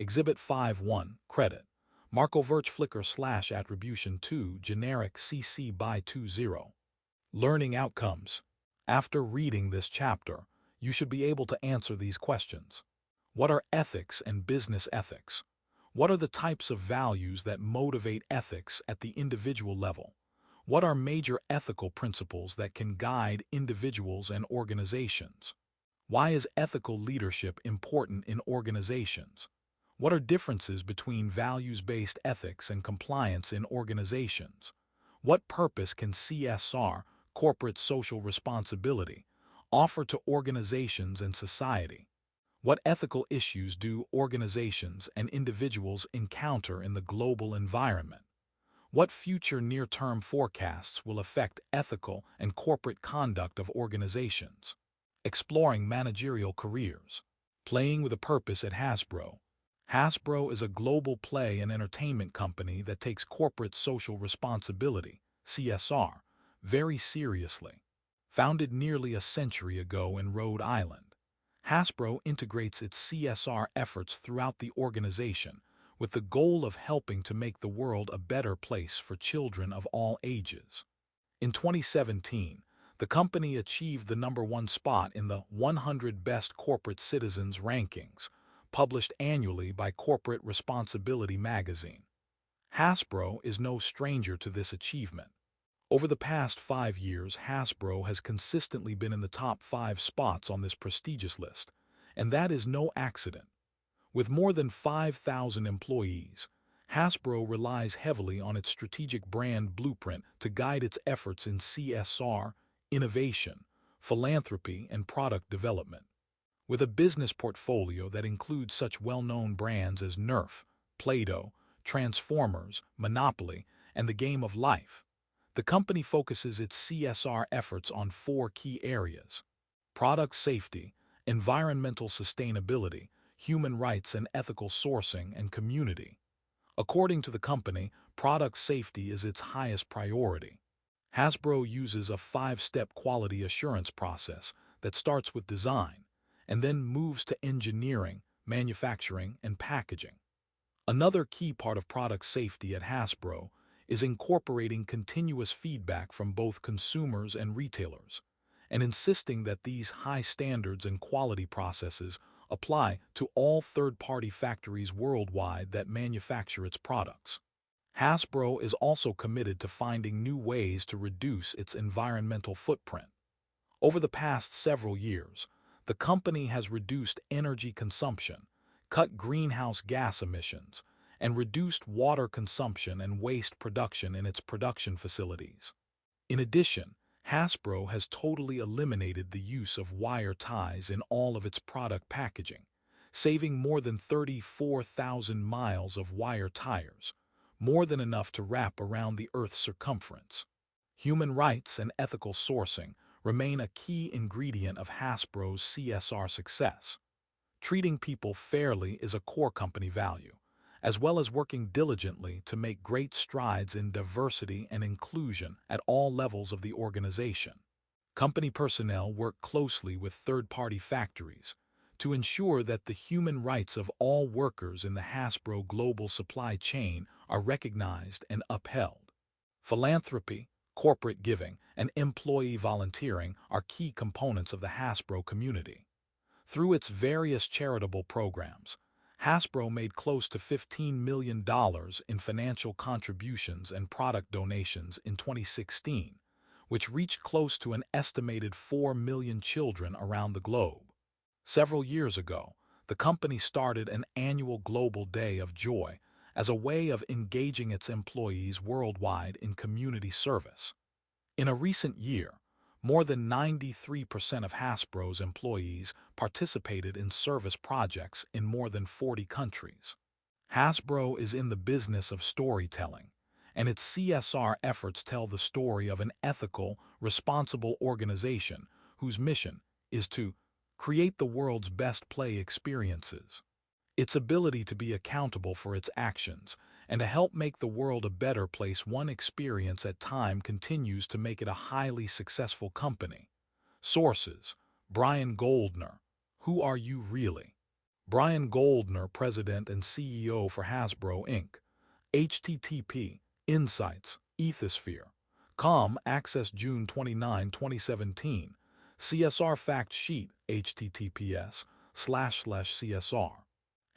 Exhibit 5.1 Credit. Marco Verch Flickr / Attribution 2 Generic CC by 20. Learning Outcomes. After reading this chapter, you should be able to answer these questions. What are ethics and business ethics? What are the types of values that motivate ethics at the individual level? What are major ethical principles that can guide individuals and organizations? Why is ethical leadership important in organizations? What are differences between values-based ethics and compliance in organizations? What purpose can CSR, corporate social responsibility, offer to organizations and society? What ethical issues do organizations and individuals encounter in the global environment? What future near-term forecasts will affect ethical and corporate conduct of organizations? Exploring managerial careers. Playing with a purpose at Hasbro. Hasbro is a global play and entertainment company that takes corporate social responsibility, CSR, very seriously. Founded nearly a century ago in Rhode Island, Hasbro integrates its CSR efforts throughout the organization with the goal of helping to make the world a better place for children of all ages. In 2017, the company achieved the #1 spot in the 100 Best Corporate Citizens rankings, published annually by Corporate Responsibility magazine. Hasbro is no stranger to this achievement. Over the past 5 years, Hasbro has consistently been in the top 5 spots on this prestigious list, and that is no accident. With more than 5,000 employees, Hasbro relies heavily on its strategic brand blueprint to guide its efforts in CSR, innovation, philanthropy, and product development. With a business portfolio that includes such well-known brands as Nerf, Play-Doh, Transformers, Monopoly, and the Game of Life, the company focuses its CSR efforts on 4 key areas: product safety, environmental sustainability, human rights and ethical sourcing, and community. According to the company, product safety is its highest priority. Hasbro uses a 5-step quality assurance process that starts with design and then moves to engineering, manufacturing, and packaging. Another key part of product safety at Hasbro is incorporating continuous feedback from both consumers and retailers, and insisting that these high standards and quality processes apply to all third-party factories worldwide that manufacture its products. Hasbro is also committed to finding new ways to reduce its environmental footprint. Over the past several years, the company has reduced energy consumption, cut greenhouse gas emissions, and reduced water consumption and waste production in its production facilities. In addition, Hasbro has totally eliminated the use of wire ties in all of its product packaging, saving more than 34,000 miles of wire tires, more than enough to wrap around the Earth's circumference. Human rights and ethical sourcing remain a key ingredient of Hasbro's CSR success. Treating people fairly is a core company value, as well as working diligently to make great strides in diversity and inclusion at all levels of the organization. Company personnel work closely with third-party factories to ensure that the human rights of all workers in the Hasbro global supply chain are recognized and upheld. Philanthropy, corporate giving, and employee volunteering are key components of the Hasbro community. Through its various charitable programs, Hasbro made close to $15 million in financial contributions and product donations in 2016, which reached close to an estimated 4 million children around the globe. Several years ago, the company started an annual Global Day of Joy as a way of engaging its employees worldwide in community service. In a recent year, more than 93% of Hasbro's employees participated in service projects in more than 40 countries. Hasbro is in the business of storytelling, and its CSR efforts tell the story of an ethical, responsible organization whose mission is to create the world's best play experiences. Its ability to be accountable for its actions and to help make the world a better place one experience at a time continues to make it a highly successful company. Sources: Brian Goldner, Who Are You Really? Brian Goldner, President and CEO for Hasbro, Inc. HTTP, Insights, Ethosphere. Com, Access June 29, 2017. CSR Fact Sheet, https://CSR.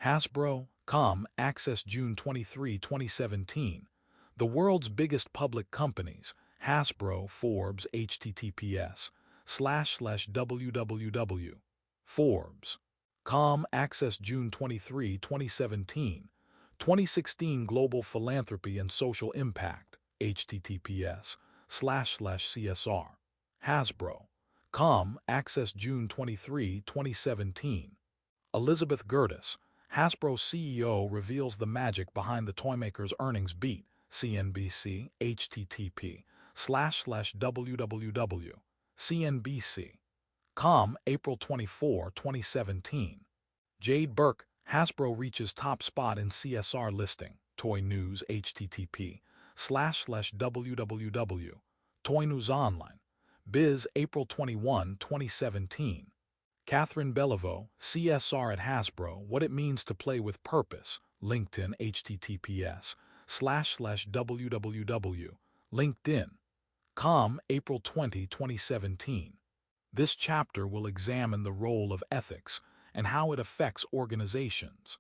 Hasbro, Com, Access June 23, 2017. The world's biggest public companies, Hasbro, Forbes, https://www. Forbes. Com, Access June 23, 2017. 2016 Global Philanthropy and Social Impact, https://CSR. Hasbro. Com, Access June 23, 2017. Elizabeth Gertis, Hasbro CEO, reveals the magic behind the toymaker's earnings beat, CNBC, http://www. CNBC. Com, April 24, 2017. Jade Burke, Hasbro reaches top spot in CSR listing, Toy News, http://www. Toy News Online. Biz, April 21, 2017. Catherine Beliveau, CSR at Hasbro, What It Means to Play with Purpose, LinkedIn, https://www. LinkedIn. Com, April 20, 2017. This chapter will examine the role of ethics and how it affects organizations.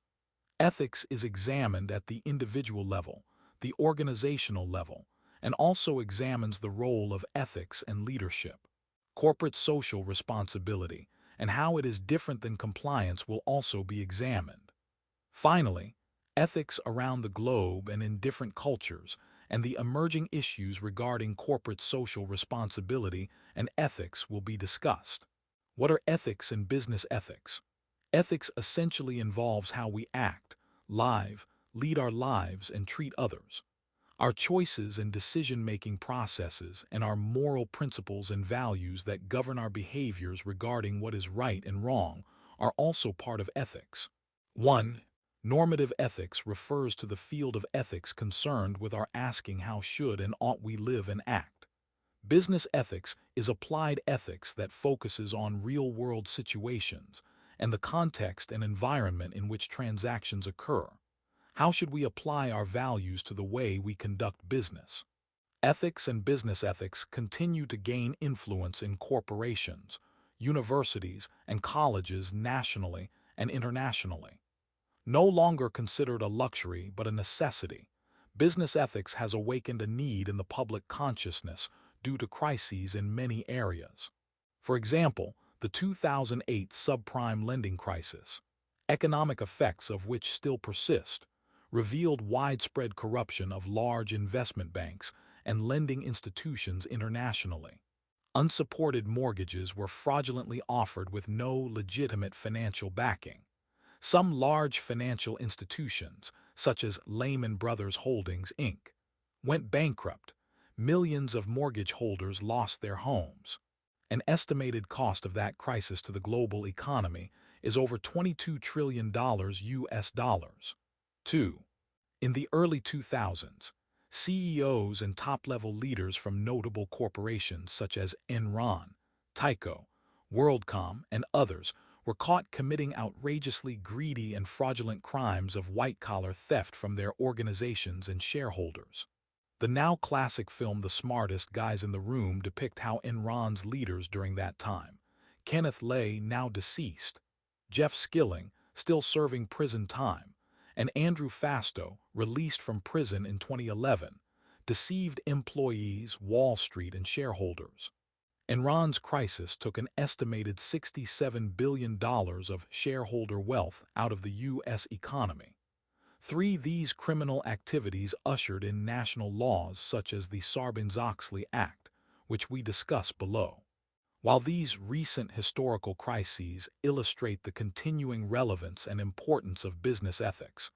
Ethics is examined at the individual level, the organizational level, and also examines the role of ethics and leadership. Corporate social responsibility and how it is different than compliance will also be examined. Finally, ethics around the globe and in different cultures, and the emerging issues regarding corporate social responsibility and ethics will be discussed. What are ethics and business ethics? Ethics essentially involves how we act, lead our lives, and treat others. Our choices and decision-making processes and our moral principles and values that govern our behaviors regarding what is right and wrong are also part of ethics. 1. Normative ethics refers to the field of ethics concerned with our asking how should and ought we live and act. Business ethics is applied ethics that focuses on real-world situations and the context and environment in which transactions occur. How should we apply our values to the way we conduct business? Ethics and business ethics continue to gain influence in corporations, universities, and colleges nationally and internationally. No longer considered a luxury but a necessity, business ethics has awakened a need in the public consciousness due to crises in many areas. For example, the 2008 subprime lending crisis, economic effects of which still persist, revealed widespread corruption of large investment banks and lending institutions internationally. Unsupported mortgages were fraudulently offered with no legitimate financial backing. Some large financial institutions, such as Lehman Brothers Holdings, Inc., went bankrupt. Millions of mortgage holders lost their homes. An estimated cost of that crisis to the global economy is over $22 trillion US dollars. 2. In the early 2000s, CEOs and top-level leaders from notable corporations such as Enron, Tyco, WorldCom, and others were caught committing outrageously greedy and fraudulent crimes of white-collar theft from their organizations and shareholders. The now classic film The Smartest Guys in the Room depict how Enron's leaders during that time, Kenneth Lay, now deceased, Jeff Skilling, still serving prison time, and Andrew Fastow, released from prison in 2011, deceived employees, Wall Street, and shareholders. Enron's crisis took an estimated $67 billion of shareholder wealth out of the U.S. economy. 3. These criminal activities ushered in national laws such as the Sarbanes-Oxley Act, which we discuss below. While these recent historical crises illustrate the continuing relevance and importance of business ethics,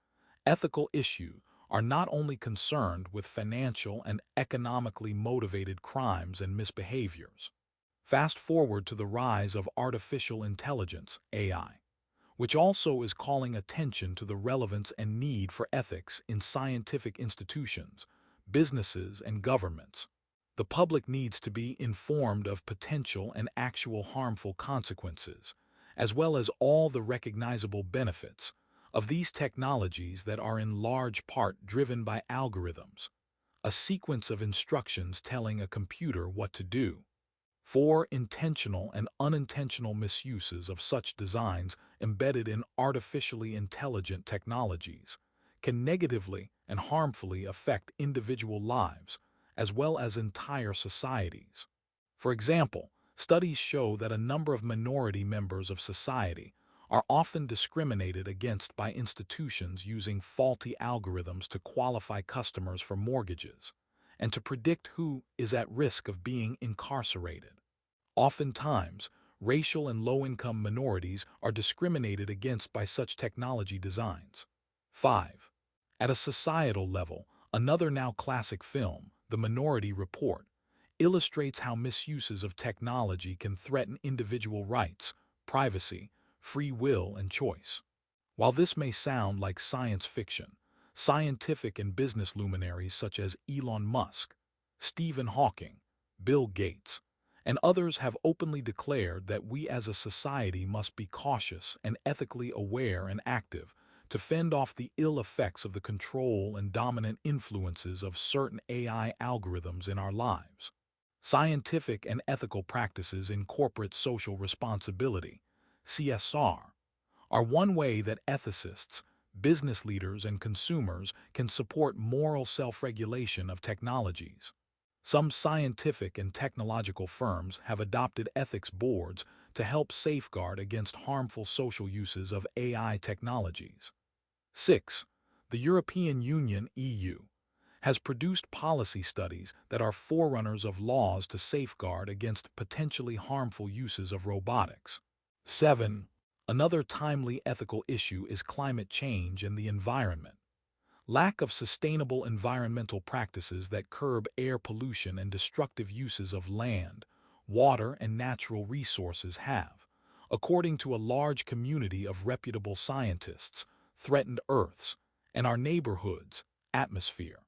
ethical issues are not only concerned with financial and economically motivated crimes and misbehaviors. Fast forward to the rise of artificial intelligence, AI, which also is calling attention to the relevance and need for ethics in scientific institutions, businesses, and governments. The public needs to be informed of potential and actual harmful consequences, as well as all the recognizable benefits of these technologies that are in large part driven by algorithms, a sequence of instructions telling a computer what to do. 4. Intentional and unintentional misuses of such designs embedded in artificially intelligent technologies can negatively and harmfully affect individual lives as well as entire societies. For example, studies show that a number of minority members of society are often discriminated against by institutions using faulty algorithms to qualify customers for mortgages and to predict who is at risk of being incarcerated. Oftentimes, racial and low-income minorities are discriminated against by such technology designs. 5. At a societal level, another now classic film, The Minority Report, illustrates how misuses of technology can threaten individual rights, privacy, free will, and choice. While this may sound like science fiction, scientific and business luminaries such as Elon Musk, Stephen Hawking, Bill Gates, and others have openly declared that we as a society must be cautious and ethically aware and active to fend off the ill effects of the control and dominant influences of certain AI algorithms in our lives. Scientific and ethical practices in corporate social responsibility, CSR, are one way that ethicists, business leaders, and consumers can support moral self-regulation of technologies. Some scientific and technological firms have adopted ethics boards to help safeguard against harmful social uses of AI technologies. 6. The European Union (EU) has produced policy studies that are forerunners of laws to safeguard against potentially harmful uses of robotics. 7. Another timely ethical issue is climate change and the environment. Lack of sustainable environmental practices that curb air pollution and destructive uses of land, water, and natural resources have, according to a large community of reputable scientists, threatened Earth's and our neighborhood's atmosphere.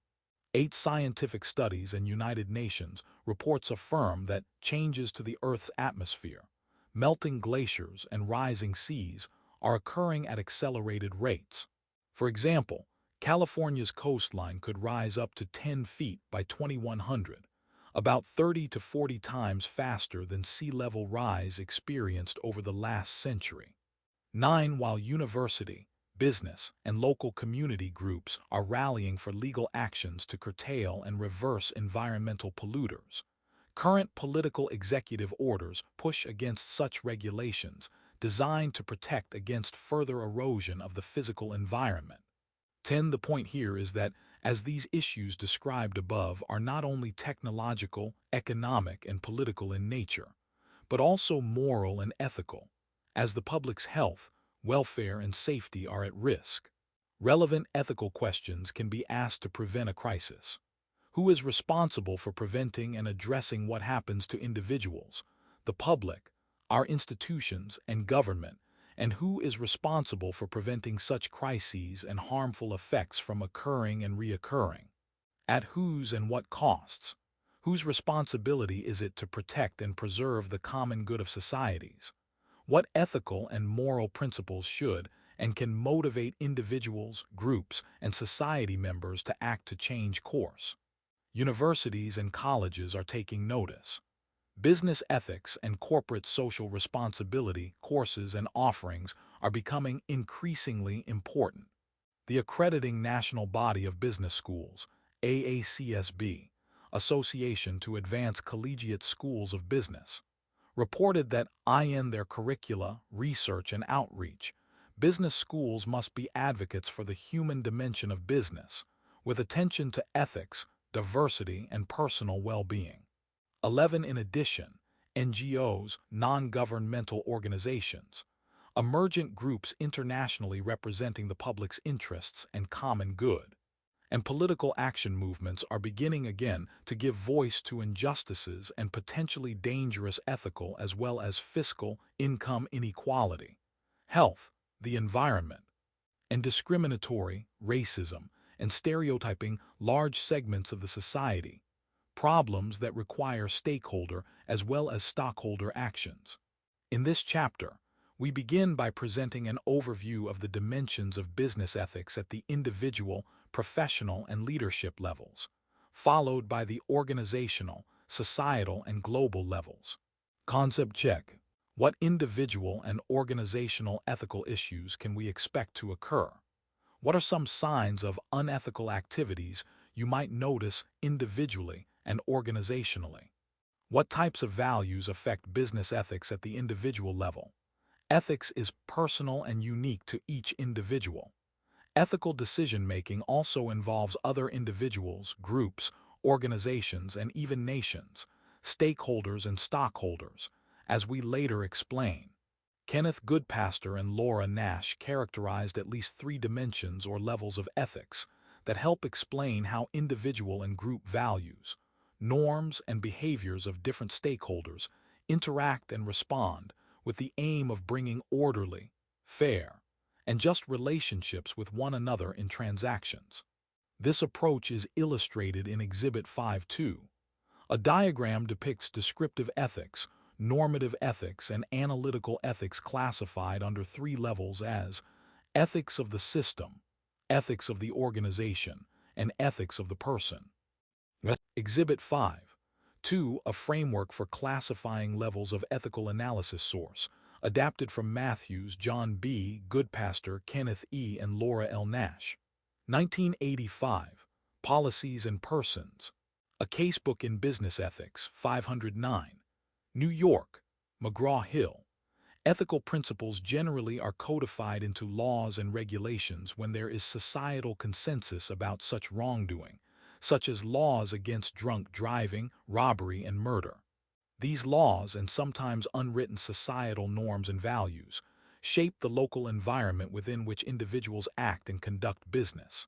8 scientific studies and United Nations reports affirm that changes to the Earth's atmosphere, melting glaciers and rising seas, are occurring at accelerated rates. For example, California's coastline could rise up to 10 feet by 2100, about 30 to 40 times faster than sea level rise experienced over the last century. 9. While university, business, and local community groups are rallying for legal actions to curtail and reverse environmental polluters, current political executive orders push against such regulations designed to protect against further erosion of the physical environment. 10. The point here is that, as these issues described above are not only technological, economic, and political in nature, but also moral and ethical, as the public's health, welfare, and safety are at risk. Relevant ethical questions can be asked to prevent a crisis. Who is responsible for preventing and addressing what happens to individuals, the public, our institutions, and government, and who is responsible for preventing such crises and harmful effects from occurring and reoccurring? At whose and what costs? Whose responsibility is it to protect and preserve the common good of societies? What ethical and moral principles should and can motivate individuals, groups, and society members to act to change course? Universities and colleges are taking notice. Business ethics and corporate social responsibility courses and offerings are becoming increasingly important. The accrediting national body of business schools, AACSB, Association to Advance Collegiate Schools of Business, reported that in their curricula, research, and outreach, business schools must be advocates for the human dimension of business, with attention to ethics, diversity, and personal well-being. 11. In addition, NGOs, non-governmental organizations, emergent groups internationally representing the public's interests and common good, and political action movements are beginning again to give voice to injustices and potentially dangerous ethical as well as fiscal income inequality, health, the environment, and discriminatory, racism, and stereotyping large segments of the society, problems that require stakeholder as well as stockholder actions. In this chapter, We begin by presenting an overview of the dimensions of business ethics at the individual, professional, and leadership levels, followed by the organizational, societal, and global levels. Concept check. What individual and organizational ethical issues can we expect to occur? What are some signs of unethical activities you might notice individually and organizationally? What types of values affect business ethics at the individual level? Ethics is personal and unique to each individual. Ethical decision-making also involves other individuals, groups, organizations, and even nations, stakeholders and stockholders, as we later explain. Kenneth Goodpaster and Laura Nash characterized at least 3 dimensions or levels of ethics that help explain how individual and group values, norms, and behaviors of different stakeholders interact and respond with the aim of bringing orderly, fair, and just relationships with one another in transactions. This approach is illustrated in Exhibit 5.2. A diagram depicts descriptive ethics, normative ethics, and analytical ethics classified under 3 levels as ethics of the system, ethics of the organization, and ethics of the person. Exhibit 5.2, a framework for classifying levels of ethical analysis source, adapted from Matthews, John B. Goodpaster, Kenneth E. and Laura L. Nash. 1985, Policies and Persons. A Casebook in Business Ethics, 509. New York, McGraw-Hill. Ethical principles generally are codified into laws and regulations when there is societal consensus about such wrongdoing, such as laws against drunk driving, robbery, and murder. These laws, and sometimes unwritten societal norms and values, shape the local environment within which individuals act and conduct business.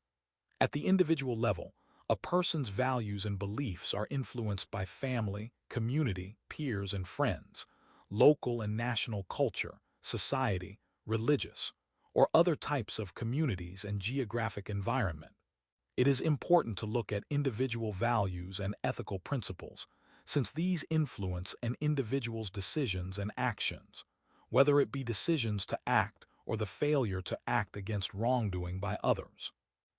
At the individual level, a person's values and beliefs are influenced by family, community, peers, and friends, local and national culture, society, religious, or other types of communities and geographic environment. It is important to look at individual values and ethical principles, since these influence an individual's decisions and actions, whether it be decisions to act or the failure to act against wrongdoing by others.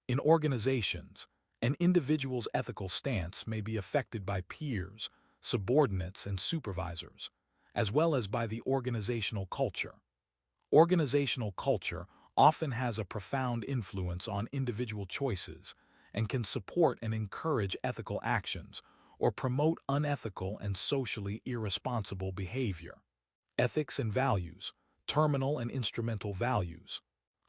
In organizations, an individual's ethical stance may be affected by peers, subordinates, and supervisors, as well as by the organizational culture. Organizational culture often has a profound influence on individual choices and can support and encourage ethical actions or promote unethical and socially irresponsible behavior. Ethics and values, terminal and instrumental values.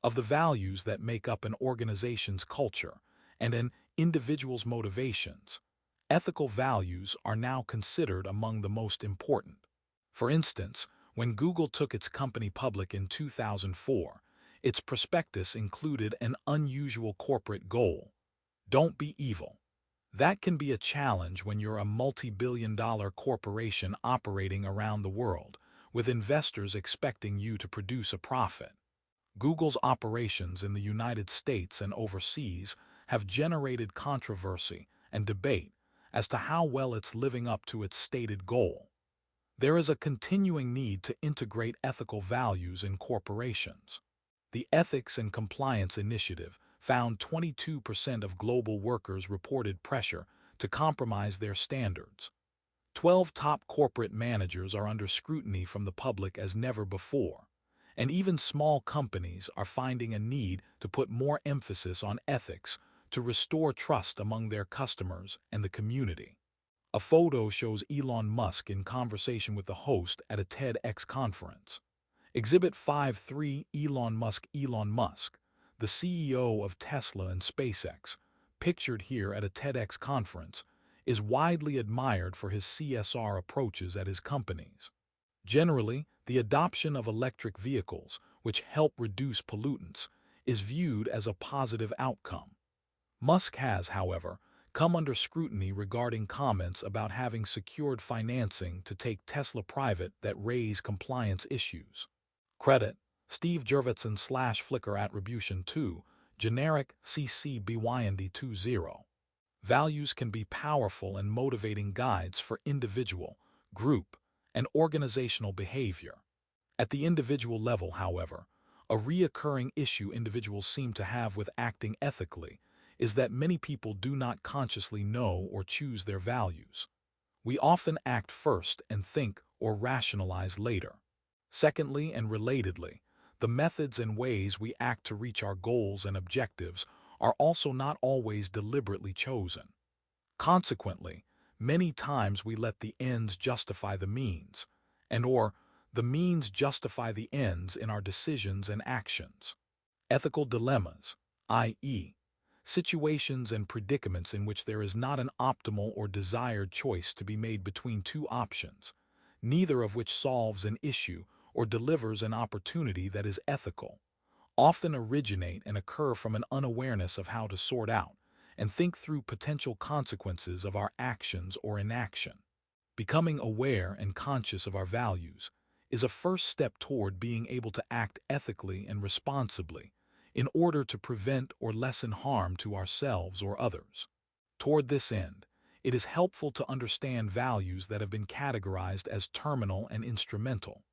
Of the values that make up an organization's culture and an individual's motivations, ethical values are now considered among the most important. For instance, when Google took its company public in 2004, its prospectus included an unusual corporate goal: don't be evil. That can be a challenge when you're a multi-billion-dollar corporation operating around the world, with investors expecting you to produce a profit. Google's operations in the United States and overseas have generated controversy and debate as to how well it's living up to its stated goal. There is a continuing need to integrate ethical values in corporations. The Ethics and Compliance Initiative found 22% of global workers reported pressure to compromise their standards. 12 top corporate managers are under scrutiny from the public as never before, and even small companies are finding a need to put more emphasis on ethics to restore trust among their customers and the community. A photo shows Elon Musk in conversation with the host at a TEDx conference. Exhibit 5.3, Elon Musk, the CEO of Tesla and SpaceX, pictured here at a TEDx conference, is widely admired for his CSR approaches at his companies. Generally, the adoption of electric vehicles, which help reduce pollutants, is viewed as a positive outcome. Musk has, however, come under scrutiny regarding comments about having secured financing to take Tesla private that raise compliance issues. Credit: Steve Jurvetson / Flickr Attribution 2, generic CC BYND 20. Values can be powerful and motivating guides for individual, group, and organizational behavior. At the individual level, however, a reoccurring issue individuals seem to have with acting ethically is that many people do not consciously know or choose their values. We often act first and think or rationalize later. Secondly, and relatedly, the methods and ways we act to reach our goals and objectives are also not always deliberately chosen. Consequently, many times we let the ends justify the means, and/or the means justify the ends in our decisions and actions. Ethical dilemmas, i.e., situations and predicaments in which there is not an optimal or desired choice to be made between two options, neither of which solves an issue or delivers an opportunity that is ethical, often originate and occur from an unawareness of how to sort out and think through potential consequences of our actions or inaction. Becoming aware and conscious of our values is a first step toward being able to act ethically and responsibly in order to prevent or lessen harm to ourselves or others. Toward this end, it is helpful to understand values that have been categorized as terminal and instrumental.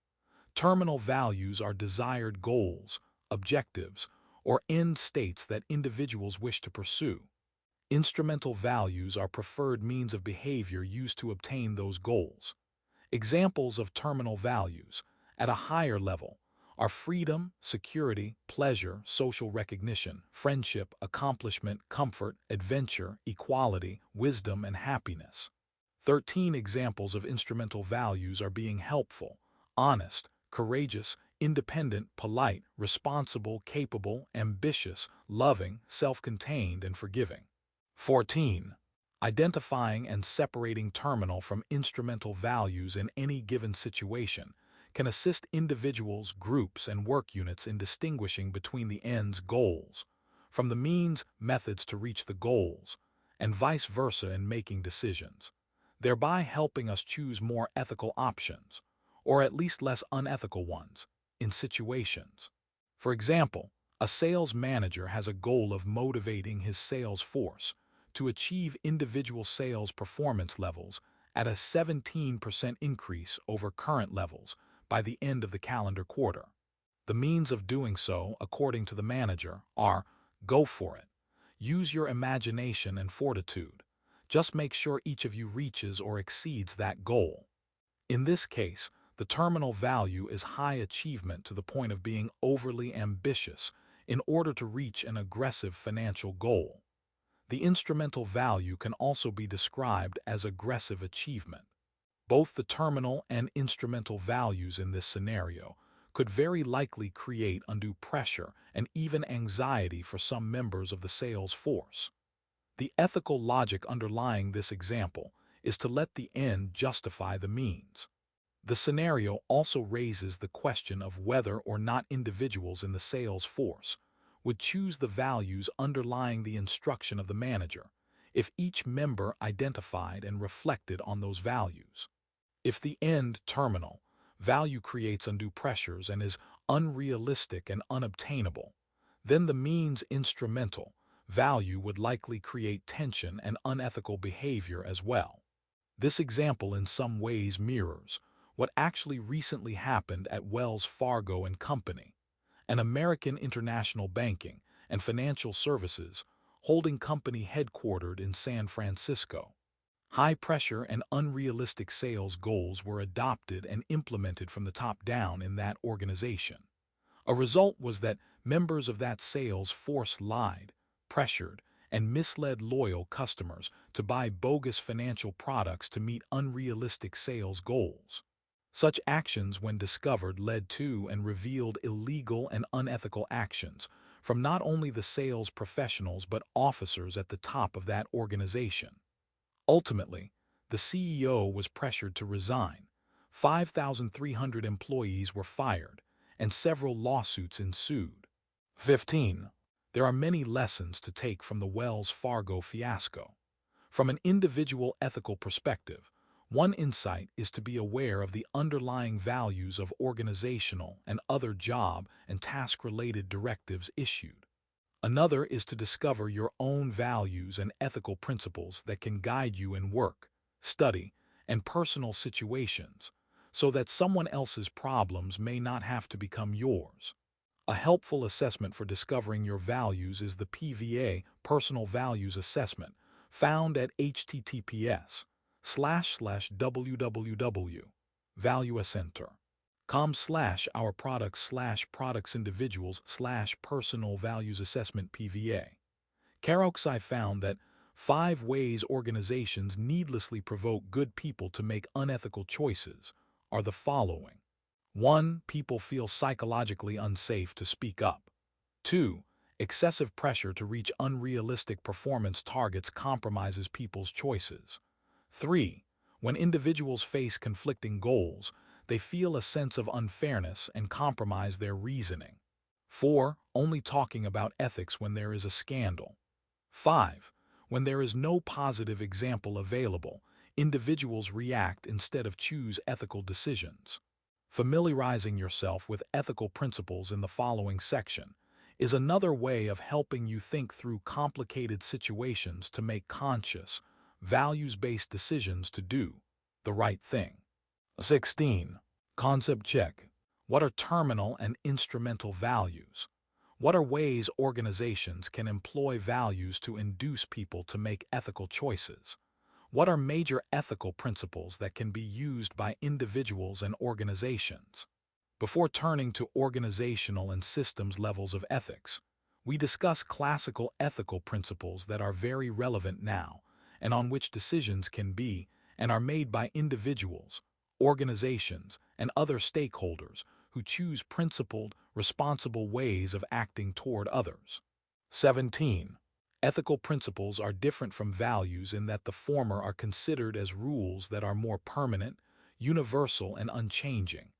Terminal values are desired goals, objectives, or end states that individuals wish to pursue. Instrumental values are preferred means of behavior used to obtain those goals. Examples of terminal values, at a higher level, are freedom, security, pleasure, social recognition, friendship, accomplishment, comfort, adventure, equality, wisdom, and happiness. 13 examples of instrumental values are being helpful, honest, courageous, independent, polite, responsible, capable, ambitious, loving, self-contained, and forgiving. 14. Identifying and separating terminal from instrumental values in any given situation can assist individuals, groups, and work units in distinguishing between the ends goals from the means methods to reach the goals, and vice versa in making decisions, thereby helping us choose more ethical options, or at least less unethical ones, in situations. For example, a sales manager has a goal of motivating his sales force to achieve individual sales performance levels at a 17% increase over current levels by the end of the calendar quarter. The means of doing so, according to the manager, are go for it. Use your imagination and fortitude. Just make sure each of you reaches or exceeds that goal. In this case, the terminal value is high achievement to the point of being overly ambitious in order to reach an aggressive financial goal. The instrumental value can also be described as aggressive achievement. Both the terminal and instrumental values in this scenario could very likely create undue pressure and even anxiety for some members of the sales force. The ethical logic underlying this example is to let the end justify the means. The scenario also raises the question of whether or not individuals in the sales force would choose the values underlying the instruction of the manager if each member identified and reflected on those values. If the end terminal value creates undue pressures and is unrealistic and unobtainable, then the means instrumental value would likely create tension and unethical behavior as well. This example in some ways mirrors what actually recently happened at Wells Fargo and Company, an American international banking and financial services holding company headquartered in San Francisco. High-pressure and unrealistic sales goals were adopted and implemented from the top down in that organization. A result was that members of that sales force lied, pressured, and misled loyal customers to buy bogus financial products to meet unrealistic sales goals. Such actions, when discovered, led to and revealed illegal and unethical actions from not only the sales professionals but officers at the top of that organization. Ultimately, the CEO was pressured to resign, 5,300 employees were fired, and several lawsuits ensued. 15. There are many lessons to take from the Wells Fargo fiasco. From an individual ethical perspective, one insight is to be aware of the underlying values of organizational and other job and task-related directives issued. Another is to discover your own values and ethical principles that can guide you in work, study, and personal situations, so that someone else's problems may not have to become yours. A helpful assessment for discovering your values is the PVA Personal Values Assessment, found at https://www.valuacenter.com/our products/products individuals/personal values assessment PVA. Karoksai found that 5 ways organizations needlessly provoke good people to make unethical choices are the following. 1. People feel psychologically unsafe to speak up. 2. Excessive pressure to reach unrealistic performance targets compromises people's choices. 3. When individuals face conflicting goals, they feel a sense of unfairness and compromise their reasoning. 4. Only talking about ethics when there is a scandal. 5. When there is no positive example available, individuals react instead of choose ethical decisions. Familiarizing yourself with ethical principles in the following section is another way of helping you think through complicated situations to make conscious, values-based decisions to do the right thing. 16. Concept check. What are terminal and instrumental values? What are ways organizations can employ values to induce people to make ethical choices? What are major ethical principles that can be used by individuals and organizations? Before turning to organizational and systems levels of ethics, we discuss classical ethical principles that are very relevant now and on which decisions can be and are made by individuals, organizations, and other stakeholders who choose principled, responsible ways of acting toward others. 17. Ethical principles are different from values in that the former are considered as rules that are more permanent, universal, and unchanging,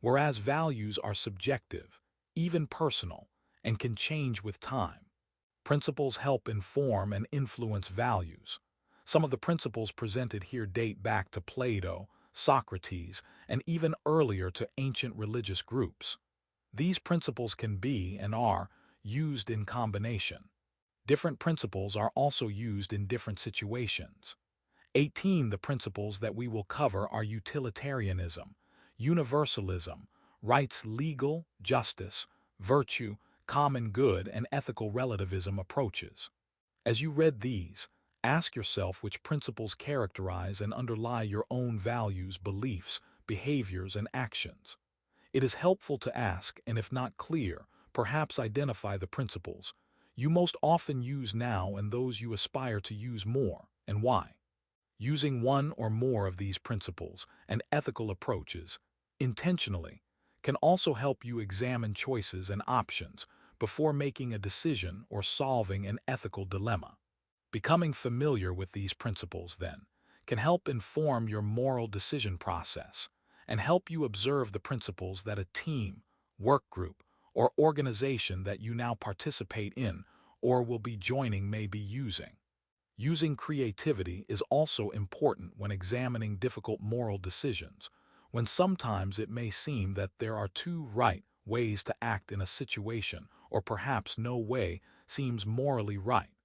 whereas values are subjective, even personal, and can change with time. Principles help inform and influence values. Some of the principles presented here date back to Plato, Socrates, and even earlier to ancient religious groups. These principles can be and are used in combination. Different principles are also used in different situations. 18. The principles that we will cover are utilitarianism, universalism, rights, legal, justice, virtue, common good, and ethical relativism approaches. As you read these, ask yourself which principles characterize and underlie your own values, beliefs, behaviors, and actions. It is helpful to ask, and if not clear, perhaps identify the principles you most often use now and those you aspire to use more, and why. Using one or more of these principles and ethical approaches intentionally can also help you examine choices and options before making a decision or solving an ethical dilemma. Becoming familiar with these principles, then, can help inform your moral decision process and help you observe the principles that a team, work group, or organization that you now participate in or will be joining may be using. Using creativity is also important when examining difficult moral decisions, when sometimes it may seem that there are two right ways to act in a situation, or perhaps no way seems morally right,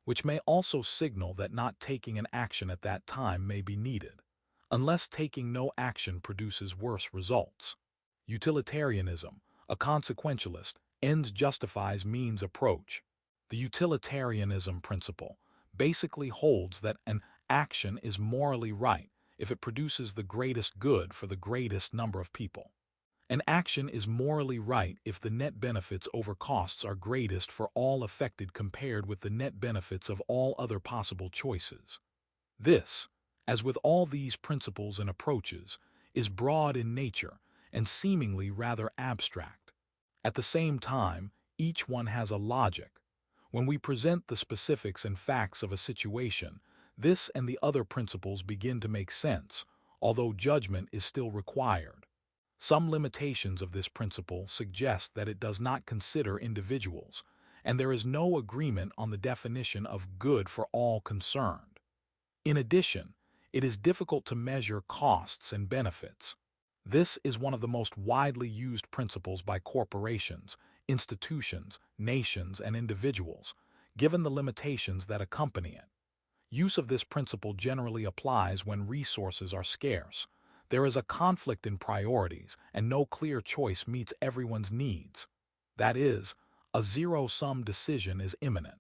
which may also signal that not taking an action at that time may be needed, unless taking no action produces worse results. Utilitarianism, a consequentialist, ends justifies means approach. The utilitarianism principle basically holds that an action is morally right if it produces the greatest good for the greatest number of people. An action is morally right if the net benefits over costs are greatest for all affected compared with the net benefits of all other possible choices. This, as with all these principles and approaches, is broad in nature and seemingly rather abstract. At the same time, each one has a logic. When we present the specifics and facts of a situation, this and the other principles begin to make sense, although judgment is still required. Some limitations of this principle suggest that it does not consider individuals, and there is no agreement on the definition of good for all concerned. In addition, it is difficult to measure costs and benefits. This is one of the most widely used principles by corporations, institutions, nations, and individuals, given the limitations that accompany it. Use of this principle generally applies when resources are scarce, There is a conflict in priorities, and no clear choice meets everyone's needs. That is, a zero-sum decision is imminent.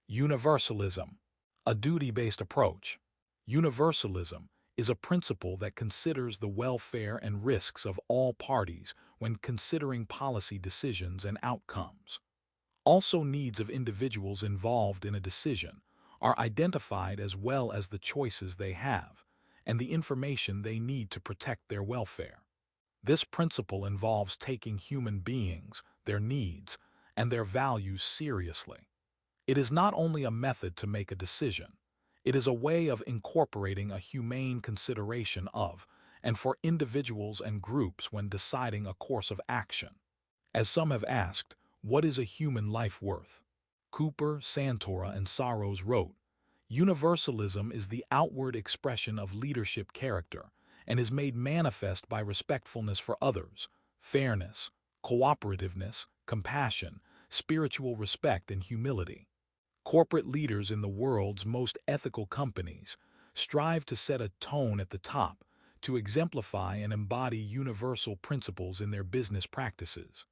Universalism, a duty-based approach. Universalism is a principle that considers the welfare and risks of all parties when considering policy decisions and outcomes. Also, needs of individuals involved in a decision are identified as well as the choices they have and the information they need to protect their welfare. This principle involves taking human beings, their needs, and their values seriously. It is not only a method to make a decision, it is a way of incorporating a humane consideration of and for individuals and groups when deciding a course of action. As some have asked, what is a human life worth? Cooper, Santora, and Saros wrote, "Universalism is the outward expression of leadership character and is made manifest by respectfulness for others, fairness, cooperativeness, compassion, spiritual respect, and humility." Corporate leaders in the world's most ethical companies strive to set a tone at the top to exemplify and embody universal principles in their business practices.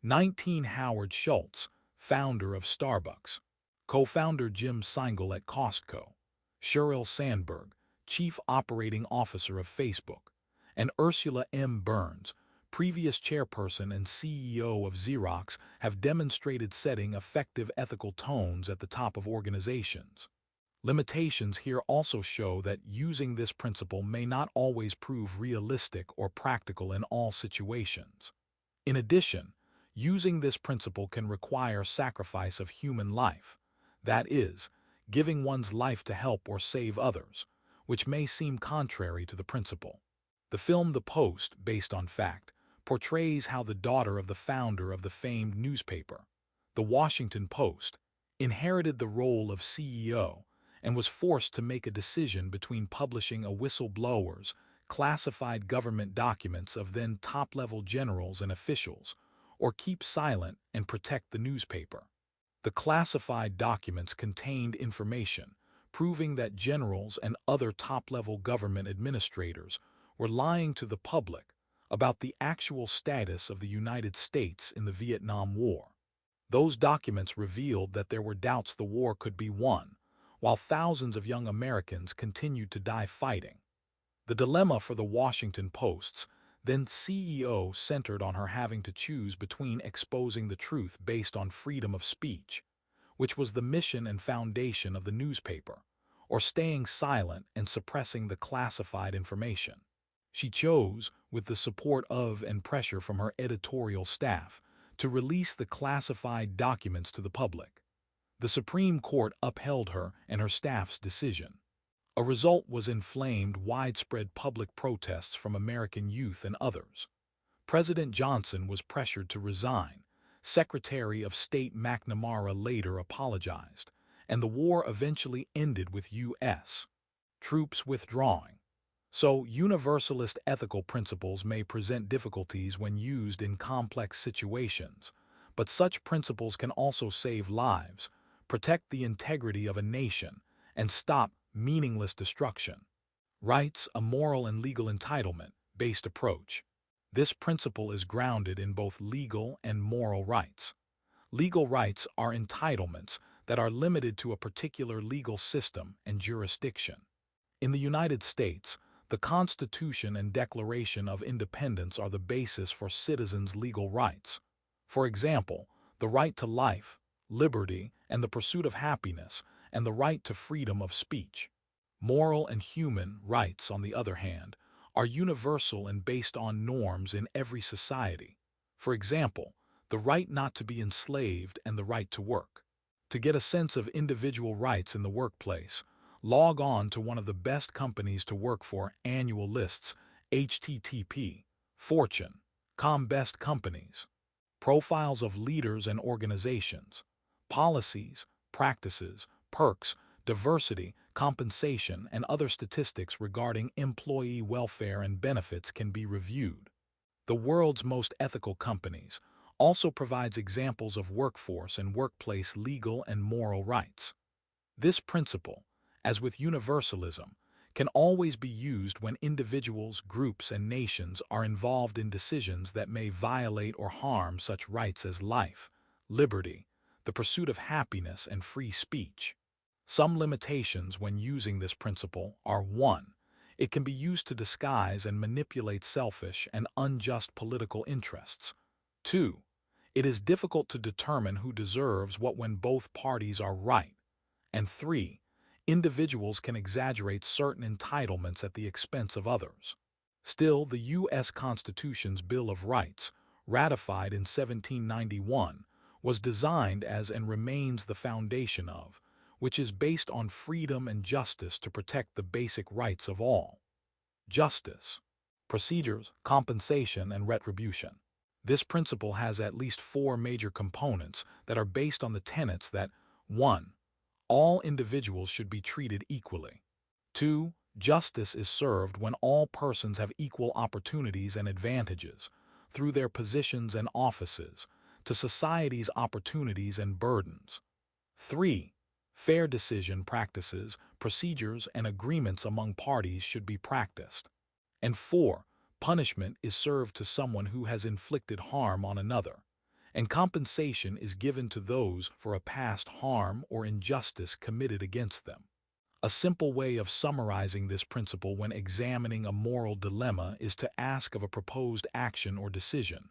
19 Howard Schultz, founder of Starbucks, co-founder Jim Seingle at Costco, Sheryl Sandberg, chief operating officer of Facebook, and Ursula M. Burns, previous chairperson and CEO of Xerox, have demonstrated setting effective ethical tones at the top of organizations. Limitations here also show that using this principle may not always prove realistic or practical in all situations. In addition, using this principle can require sacrifice of human life, that is, giving one's life to help or save others, which may seem contrary to the principle. The film The Post, based on fact, portrays how the daughter of the founder of the famed newspaper, The Washington Post, inherited the role of CEO and was forced to make a decision between publishing a whistleblower's classified government documents of then top-level generals and officials, or keep silent and protect the newspaper. The classified documents contained information proving that generals and other top-level government administrators were lying to the public about the actual status of the United States in the Vietnam War. Those documents revealed that there were doubts the war could be won, while thousands of young Americans continued to die fighting. The dilemma for the Washington Post's then CEO centered on her having to choose between exposing the truth based on freedom of speech, which was the mission and foundation of the newspaper, or staying silent and suppressing the classified information. She chose, with the support of and pressure from her editorial staff, to release the classified documents to the public. The Supreme Court upheld her and her staff's decision. A result was inflamed widespread public protests from American youth and others. President Johnson was pressured to resign. Secretary of State McNamara later apologized, and the war eventually ended with U.S. troops withdrawing. So, universalist ethical principles may present difficulties when used in complex situations, but such principles can also save lives, protect the integrity of a nation, and stop meaningless destruction. Rights, a moral and legal entitlement-based approach. This principle is grounded in both legal and moral rights. Legal rights are entitlements that are limited to a particular legal system and jurisdiction. In the United States, the Constitution and Declaration of Independence are the basis for citizens' legal rights. For example, the right to life, liberty, and the pursuit of happiness, and the right to freedom of speech. Moral and human rights, on the other hand, are universal and based on norms in every society. For example, the right not to be enslaved and the right to work. To get a sense of individual rights in the workplace, log on to one of the best companies to work for annual lists, http, Fortune.com Best Companies. Profiles of leaders and organizations. Policies, practices, perks, diversity, compensation, and other statistics regarding employee welfare and benefits can be reviewed. The world's most ethical companies also provides examples of workforce and workplace legal and moral rights. This principle, as with universalism, can always be used when individuals, groups, and nations are involved in decisions that may violate or harm such rights as life, liberty, the pursuit of happiness, and free speech. Some limitations when using this principle are: 1. It can be used to disguise and manipulate selfish and unjust political interests. 2. It is difficult to determine who deserves what when both parties are right. And 3. Individuals can exaggerate certain entitlements at the expense of others. Still, the U.S. Constitution's Bill of Rights, ratified in 1791, was designed as and remains the foundation of, which is based on freedom and justice to protect the basic rights of all. Justice, procedures, compensation, and retribution. This principle has at least 4 major components that are based on the tenets that: 1. All individuals should be treated equally. 2. Justice is served when all persons have equal opportunities and advantages, through their positions and offices, to society's opportunities and burdens. 3. Fair decision practices, procedures, and agreements among parties should be practiced. And 4. Punishment is served to someone who has inflicted harm on another, and compensation is given to those for a past harm or injustice committed against them. A simple way of summarizing this principle when examining a moral dilemma is to ask of a proposed action or decision: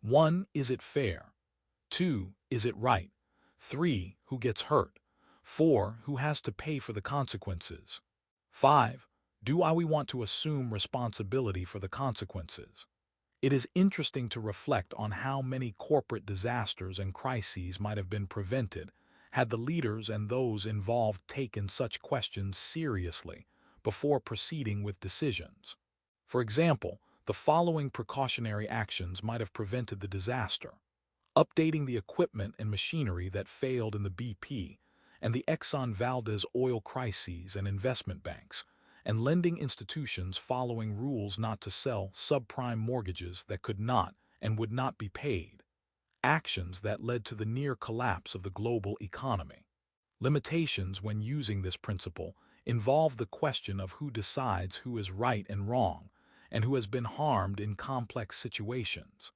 1. Is it fair? 2. Is it right? 3. Who gets hurt? 4. Who has to pay for the consequences? 5. Do we want to assume responsibility for the consequences? It is interesting to reflect on how many corporate disasters and crises might have been prevented had the leaders and those involved taken such questions seriously before proceeding with decisions. For example, the following precautionary actions might have prevented the disaster: updating the equipment and machinery that failed in the BP and the Exxon Valdez oil crises and investment banks, and lending institutions following rules not to sell subprime mortgages that could not and would not be paid, actions that led to the near collapse of the global economy. Limitations when using this principle involve the question of who decides who is right and wrong, and who has been harmed in complex situations.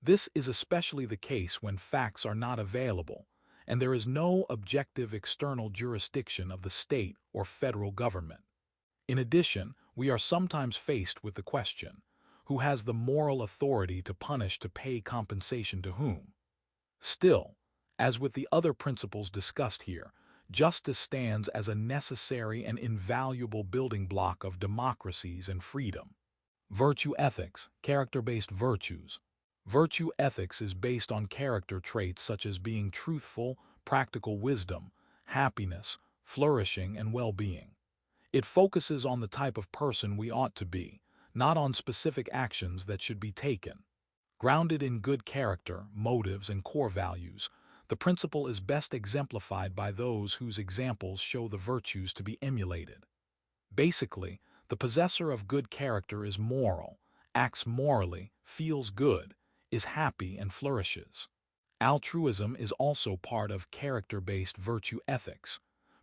This is especially the case when facts are not available, and there is no objective external jurisdiction of the state or federal government. In addition, we are sometimes faced with the question: who has the moral authority to punish, to pay compensation to whom? Still, as with the other principles discussed here, justice stands as a necessary and invaluable building block of democracies and freedom. Virtue ethics, character-based virtues. Virtue ethics is based on character traits such as being truthful, practical wisdom, happiness, flourishing, and well-being. It focuses on the type of person we ought to be, not on specific actions that should be taken. Grounded in good character, motives, and core values, the principle is best exemplified by those whose examples show the virtues to be emulated. Basically, the possessor of good character is moral, acts morally, feels good, is happy, and flourishes. Altruism is also part of character-based virtue ethics.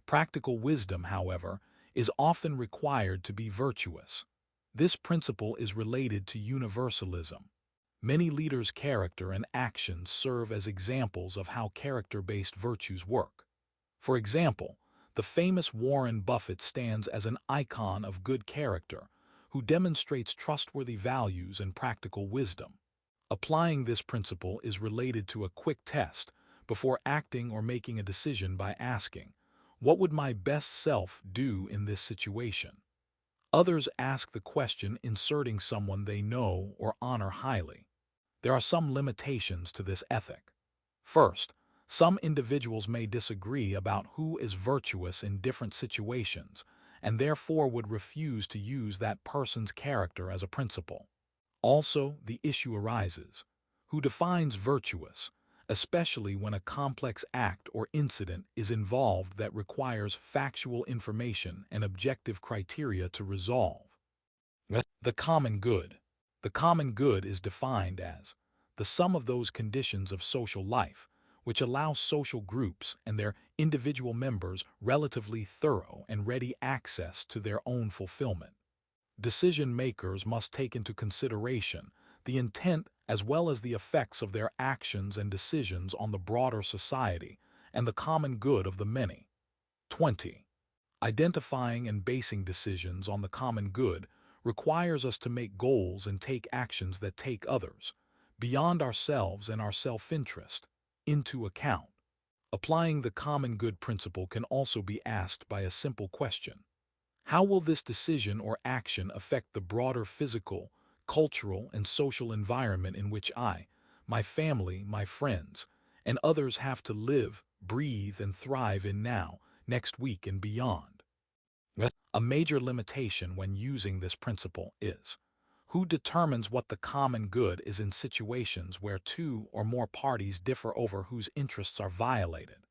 Practical wisdom, however, is often required to be virtuous. This principle is related to universalism. Many leaders' character and actions serve as examples of how character-based virtues work. For example, the famous Warren Buffett stands as an icon of good character, who demonstrates trustworthy values and practical wisdom. Applying this principle is related to a quick test before acting or making a decision by asking, "What would my best self do in this situation?" Others ask the question inserting someone they know or honor highly. There are some limitations to this ethic. First, some individuals may disagree about who is virtuous in different situations, and therefore would refuse to use that person's character as a principle. Also, the issue arises: who defines virtuous, especially when a complex act or incident is involved that requires factual information and objective criteria to resolve. The common good. The common good is defined as the sum of those conditions of social life which allows social groups and their individual members relatively thorough and ready access to their own fulfillment. Decision makers must take into consideration the intent as well as the effects of their actions and decisions on the broader society and the common good of the many. 20. Identifying and basing decisions on the common good requires us to make goals and take actions that take others, beyond ourselves and our self-interest, into account. Applying the common good principle can also be asked by a simple question. How will this decision or action affect the broader physical, cultural, and social environment in which I, my family, my friends, and others have to live, breathe, and thrive in now, next week, and beyond? A major limitation when using this principle is who determines what the common good is in situations where two or more parties differ over whose interests are violated.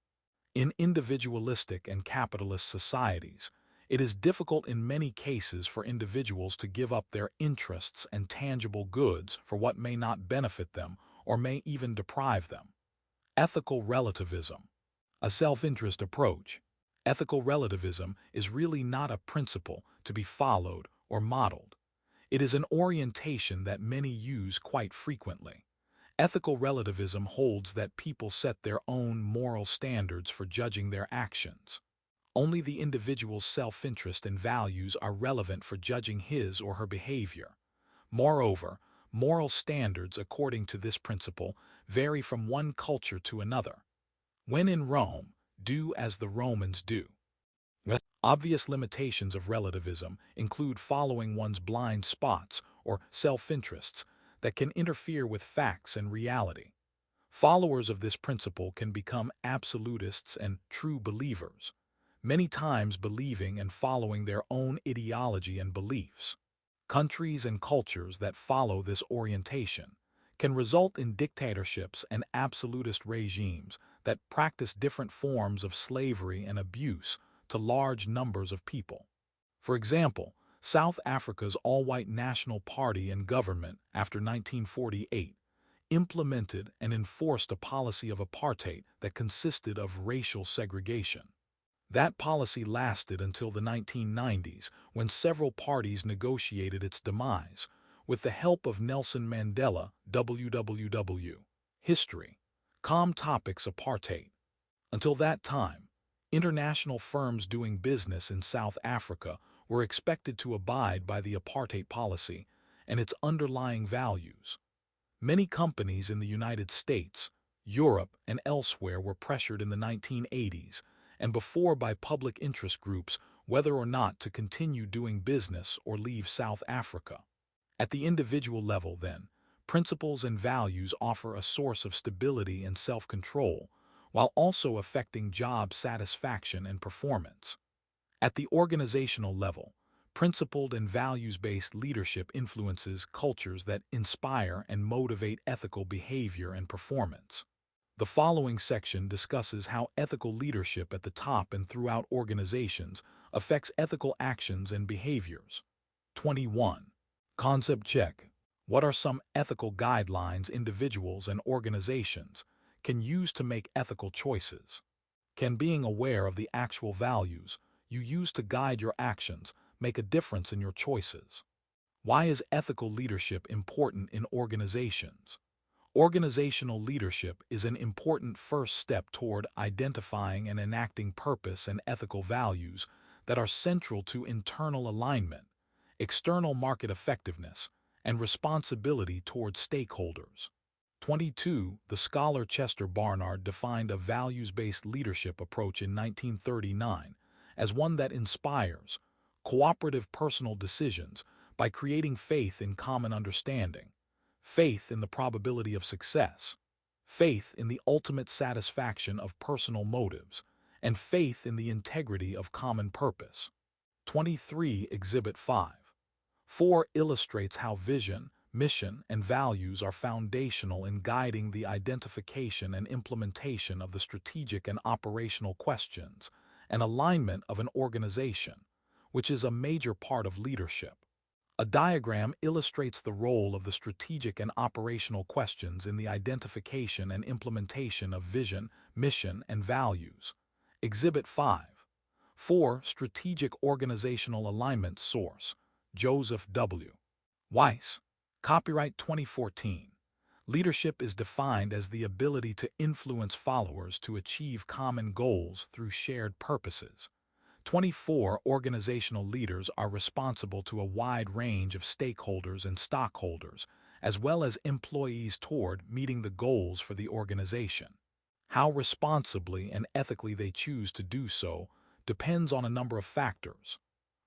In individualistic and capitalist societies, it is difficult in many cases for individuals to give up their interests and tangible goods for what may not benefit them or may even deprive them. Ethical relativism, a self-interest approach. Ethical relativism is really not a principle to be followed or modeled. It is an orientation that many use quite frequently. Ethical relativism holds that people set their own moral standards for judging their actions. Only the individual's self-interest and values are relevant for judging his or her behavior. Moreover, moral standards according to this principle vary from one culture to another. When in Rome, do as the Romans do. Obvious limitations of relativism include following one's blind spots or self-interests that can interfere with facts and reality. Followers of this principle can become absolutists and true believers, many times believing and following their own ideology and beliefs. Countries and cultures that follow this orientation can result in dictatorships and absolutist regimes that practice different forms of slavery and abuse to large numbers of people. For example, South Africa's all-white National Party and government after 1948 implemented and enforced a policy of apartheid that consisted of racial segregation. That policy lasted until the 1990s, when several parties negotiated its demise, with the help of Nelson Mandela, WWW. History. Topics apartheid. Until that time, international firms doing business in South Africa were expected to abide by the apartheid policy and its underlying values. Many companies in the United States, Europe, and elsewhere were pressured in the 1980s and before by public interest groups whether or not to continue doing business or leave South Africa. At the individual level, then, principles and values offer a source of stability and self-control, while also affecting job satisfaction and performance. At the organizational level, principled and values-based leadership influences cultures that inspire and motivate ethical behavior and performance. The following section discusses how ethical leadership at the top and throughout organizations affects ethical actions and behaviors. 21. Concept check. What are some ethical guidelines individuals and organizations can use to make ethical choices? Can being aware of the actual values you use to guide your actions make a difference in your choices? Why is ethical leadership important in organizations? Organizational leadership is an important first step toward identifying and enacting purpose and ethical values that are central to internal alignment, external market effectiveness, and responsibility toward stakeholders. 22. The scholar Chester Barnard defined a values-based leadership approach in 1939 as one that inspires cooperative personal decisions by creating faith in common understanding, faith in the probability of success, faith in the ultimate satisfaction of personal motives, and faith in the integrity of common purpose. 23. Exhibit 5. 4 illustrates how vision, mission, and values are foundational in guiding the identification and implementation of the strategic and operational questions and alignment of an organization, which is a major part of leadership. A diagram illustrates the role of the strategic and operational questions in the identification and implementation of vision, mission, and values. Exhibit 5. 4. Strategic Organizational Alignment Source. Joseph W. Weiss. Copyright 2014. Leadership is defined as the ability to influence followers to achieve common goals through shared purposes. 24. Organizational leaders are responsible to a wide range of stakeholders and stockholders, as well as employees toward meeting the goals for the organization. How responsibly and ethically they choose to do so depends on a number of factors.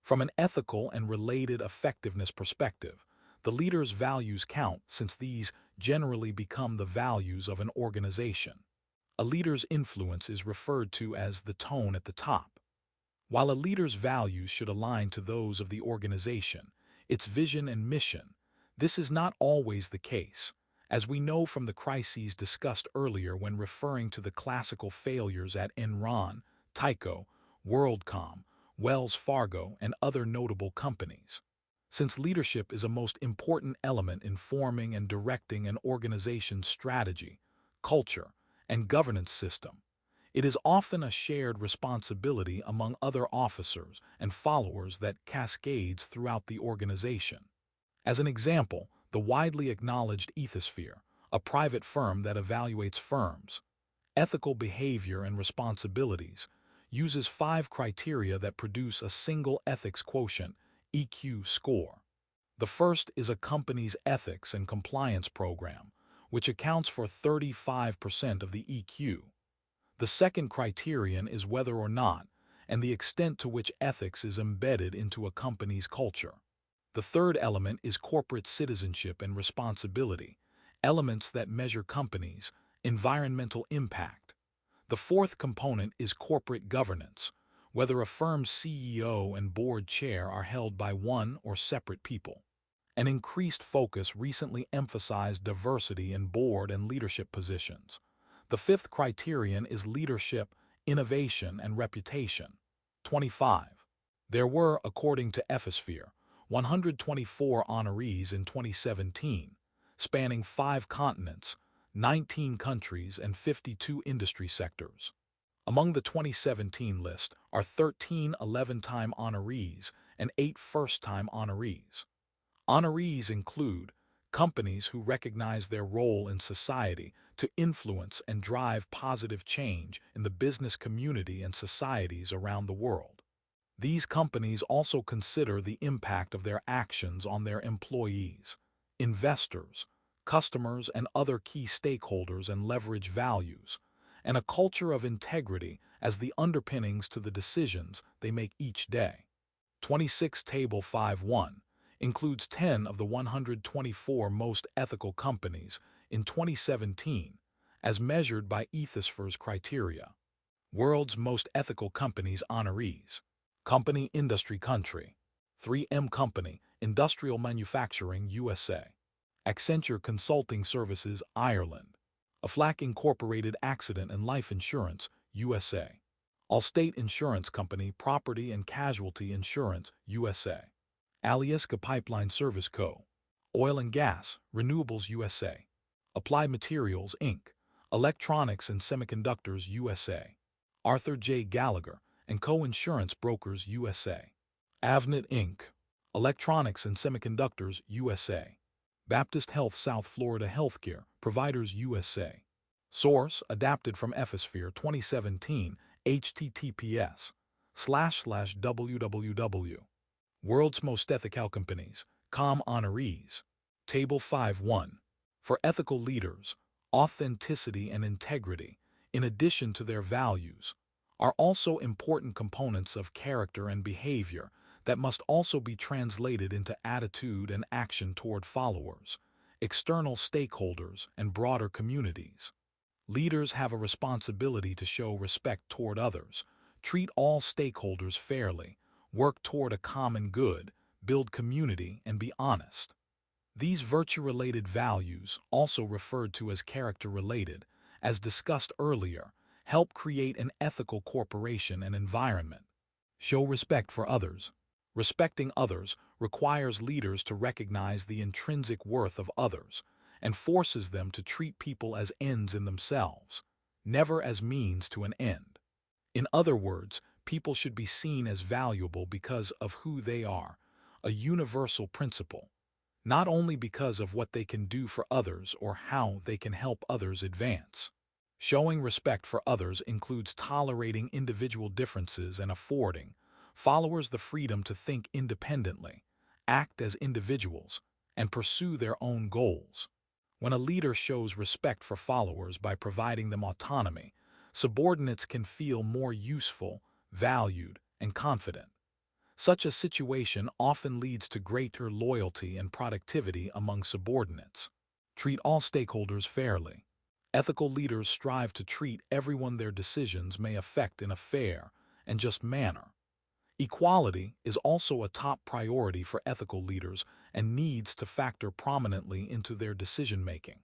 From an ethical and related effectiveness perspective, the leader's values count since these generally become the values of an organization. A leader's influence is referred to as the tone at the top. While a leader's values should align to those of the organization, its vision and mission, this is not always the case, as we know from the crises discussed earlier when referring to the classical failures at Enron, Tyco, WorldCom, Wells Fargo, and other notable companies. Since leadership is a most important element in forming and directing an organization's strategy, culture, and governance system, it is often a shared responsibility among other officers and followers that cascades throughout the organization. As an example, the widely acknowledged Ethisphere, a private firm that evaluates firms' ethical behavior and responsibilities, uses 5 criteria that produce a single ethics quotient, EQ score. The first is a company's ethics and compliance program, which accounts for 35% of the EQ. The second criterion is whether or not, and the extent to which ethics is embedded into a company's culture. The third element is corporate citizenship and responsibility, elements that measure companies' environmental impact. The fourth component is corporate governance, whether a firm's CEO and board chair are held by one or separate people. An increased focus recently emphasized diversity in board and leadership positions. The fifth criterion is leadership, innovation, and reputation. 25. There were, according to Ethisphere, 124 honorees in 2017, spanning 5 continents, 19 countries, and 52 industry sectors. Among the 2017 list are 13 11-time honorees and 8 first-time honorees. Honorees include companies who recognize their role in society to influence and drive positive change in the business community and societies around the world. These companies also consider the impact of their actions on their employees, investors, customers, and other key stakeholders and leverage values, and a culture of integrity as the underpinnings to the decisions they make each day. 26 Table 5.1 includes 10 of the 124 most ethical companies in 2017, as measured by Ethisphere's criteria. World's Most Ethical Companies honorees. Company Industry Country. 3M Company, Industrial Manufacturing, USA. Accenture Consulting Services, Ireland. Aflac Incorporated Accident and Life Insurance, USA. Allstate Insurance Company, Property and Casualty Insurance, USA. Alyeska Pipeline Service Co. Oil and Gas, Renewables, USA. Applied Materials, Inc., Electronics and Semiconductors, USA. Arthur J. Gallagher and Co. Insurance Brokers, USA. Avnet, Inc., Electronics and Semiconductors, USA. Baptist Health South Florida Healthcare Providers, USA. Source, adapted from Ethisphere 2017, https://www. World's Most Ethical Companies, COM honorees. Table 5.1. For ethical leaders, authenticity and integrity, in addition to their values, are also important components of character and behavior that must also be translated into attitude and action toward followers, external stakeholders, and broader communities. Leaders have a responsibility to show respect toward others, treat all stakeholders fairly, work toward a common good, build community, and be honest. These virtue-related values, also referred to as character-related, as discussed earlier, help create an ethical corporation and environment. Show respect for others. Respecting others requires leaders to recognize the intrinsic worth of others and forces them to treat people as ends in themselves, never as means to an end. In other words, people should be seen as valuable because of who they are, a universal principle, not only because of what they can do for others or how they can help others advance. Showing respect for others includes tolerating individual differences and affording followers the freedom to think independently, act as individuals, and pursue their own goals. When a leader shows respect for followers by providing them autonomy, subordinates can feel more useful, valued, and confident. Such a situation often leads to greater loyalty and productivity among subordinates. Treat all stakeholders fairly. Ethical leaders strive to treat everyone their decisions may affect in a fair and just manner. Equality is also a top priority for ethical leaders and needs to factor prominently into their decision-making.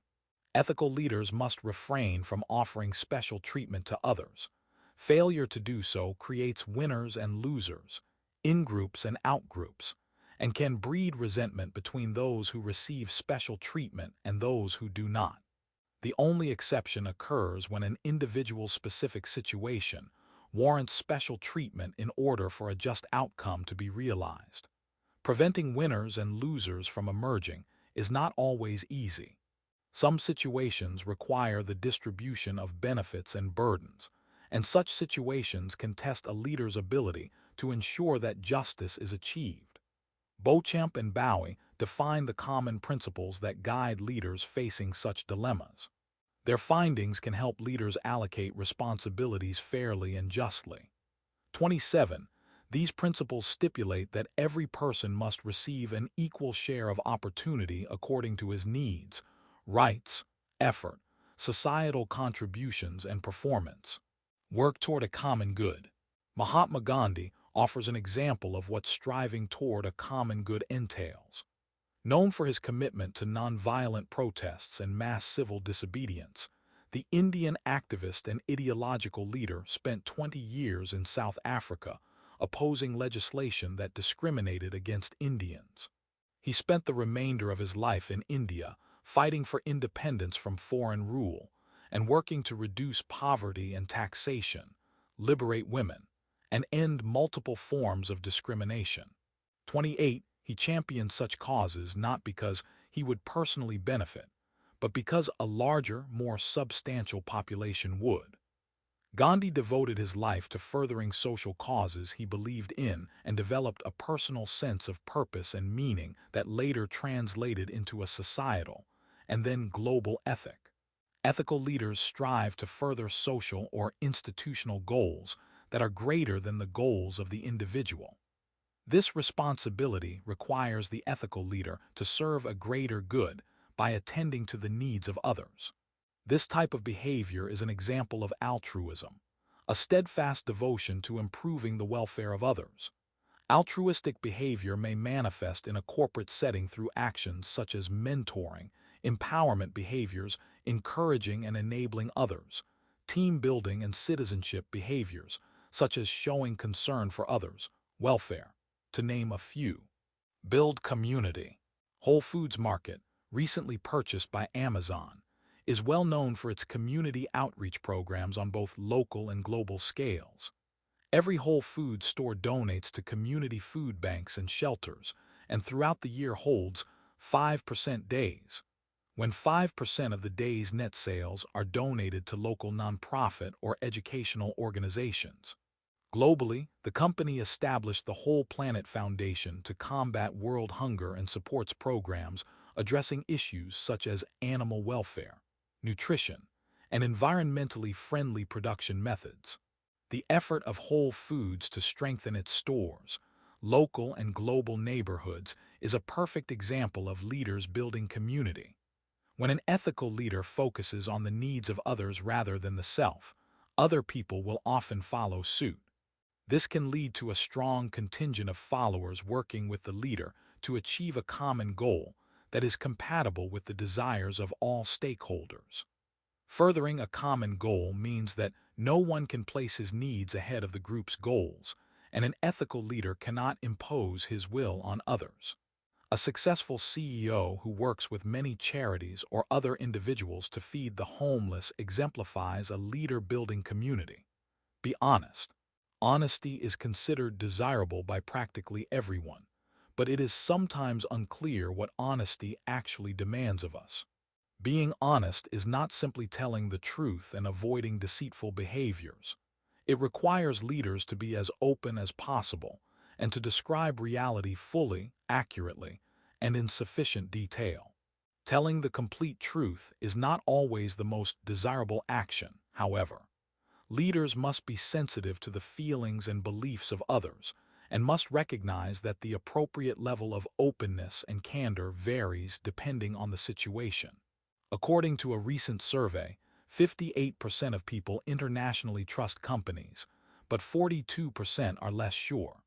Ethical leaders must refrain from offering special treatment to others. Failure to do so creates winners and losers, in-groups and out-groups, and can breed resentment between those who receive special treatment and those who do not. The only exception occurs when an individual's specific situation warrants special treatment in order for a just outcome to be realized. Preventing winners and losers from emerging is not always easy. Some situations require the distribution of benefits and burdens, and such situations can test a leader's ability to ensure that justice is achieved. Beauchamp and Bowie define the common principles that guide leaders facing such dilemmas. Their findings can help leaders allocate responsibilities fairly and justly. 27. These principles stipulate that every person must receive an equal share of opportunity according to his needs, rights, effort, societal contributions, and performance. Work toward a common good. Mahatma Gandhi offers an example of what striving toward a common good entails. Known for his commitment to nonviolent protests and mass civil disobedience, the Indian activist and ideological leader spent 20 years in South Africa opposing legislation that discriminated against Indians. He spent the remainder of his life in India fighting for independence from foreign rule and working to reduce poverty and taxation, liberate women, and end multiple forms of discrimination. 28. He championed such causes not because he would personally benefit, but because a larger, more substantial population would. Gandhi devoted his life to furthering social causes he believed in and developed a personal sense of purpose and meaning that later translated into a societal and then global ethic. Ethical leaders strive to further social or institutional goals that are greater than the goals of the individual. This responsibility requires the ethical leader to serve a greater good by attending to the needs of others. This type of behavior is an example of altruism, a steadfast devotion to improving the welfare of others. Altruistic behavior may manifest in a corporate setting through actions such as mentoring, empowerment behaviors, encouraging and enabling others, team building and citizenship behaviors, such as showing concern for others, welfare, to name a few. Build community. Whole Foods Market, recently purchased by Amazon, is well known for its community outreach programs on both local and global scales. Every Whole Foods store donates to community food banks and shelters, and throughout the year holds 5% days, when 5% of the day's net sales are donated to local nonprofit or educational organizations. Globally, the company established the Whole Planet Foundation to combat world hunger and supports programs addressing issues such as animal welfare, nutrition, and environmentally friendly production methods. The effort of Whole Foods to strengthen its stores, local and global neighborhoods is a perfect example of leaders building community. When an ethical leader focuses on the needs of others rather than the self, other people will often follow suit. This can lead to a strong contingent of followers working with the leader to achieve a common goal that is compatible with the desires of all stakeholders. Furthering a common goal means that no one can place his needs ahead of the group's goals, and an ethical leader cannot impose his will on others. A successful CEO who works with many charities or other individuals to feed the homeless exemplifies a leader-building community. Be honest. Honesty is considered desirable by practically everyone, but it is sometimes unclear what honesty actually demands of us. Being honest is not simply telling the truth and avoiding deceitful behaviors. It requires leaders to be as open as possible and to describe reality fully, accurately, and in sufficient detail. Telling the complete truth is not always the most desirable action, however. Leaders must be sensitive to the feelings and beliefs of others and must recognize that the appropriate level of openness and candor varies depending on the situation. According to a recent survey, 58% of people internationally trust companies, but 42% are less sure.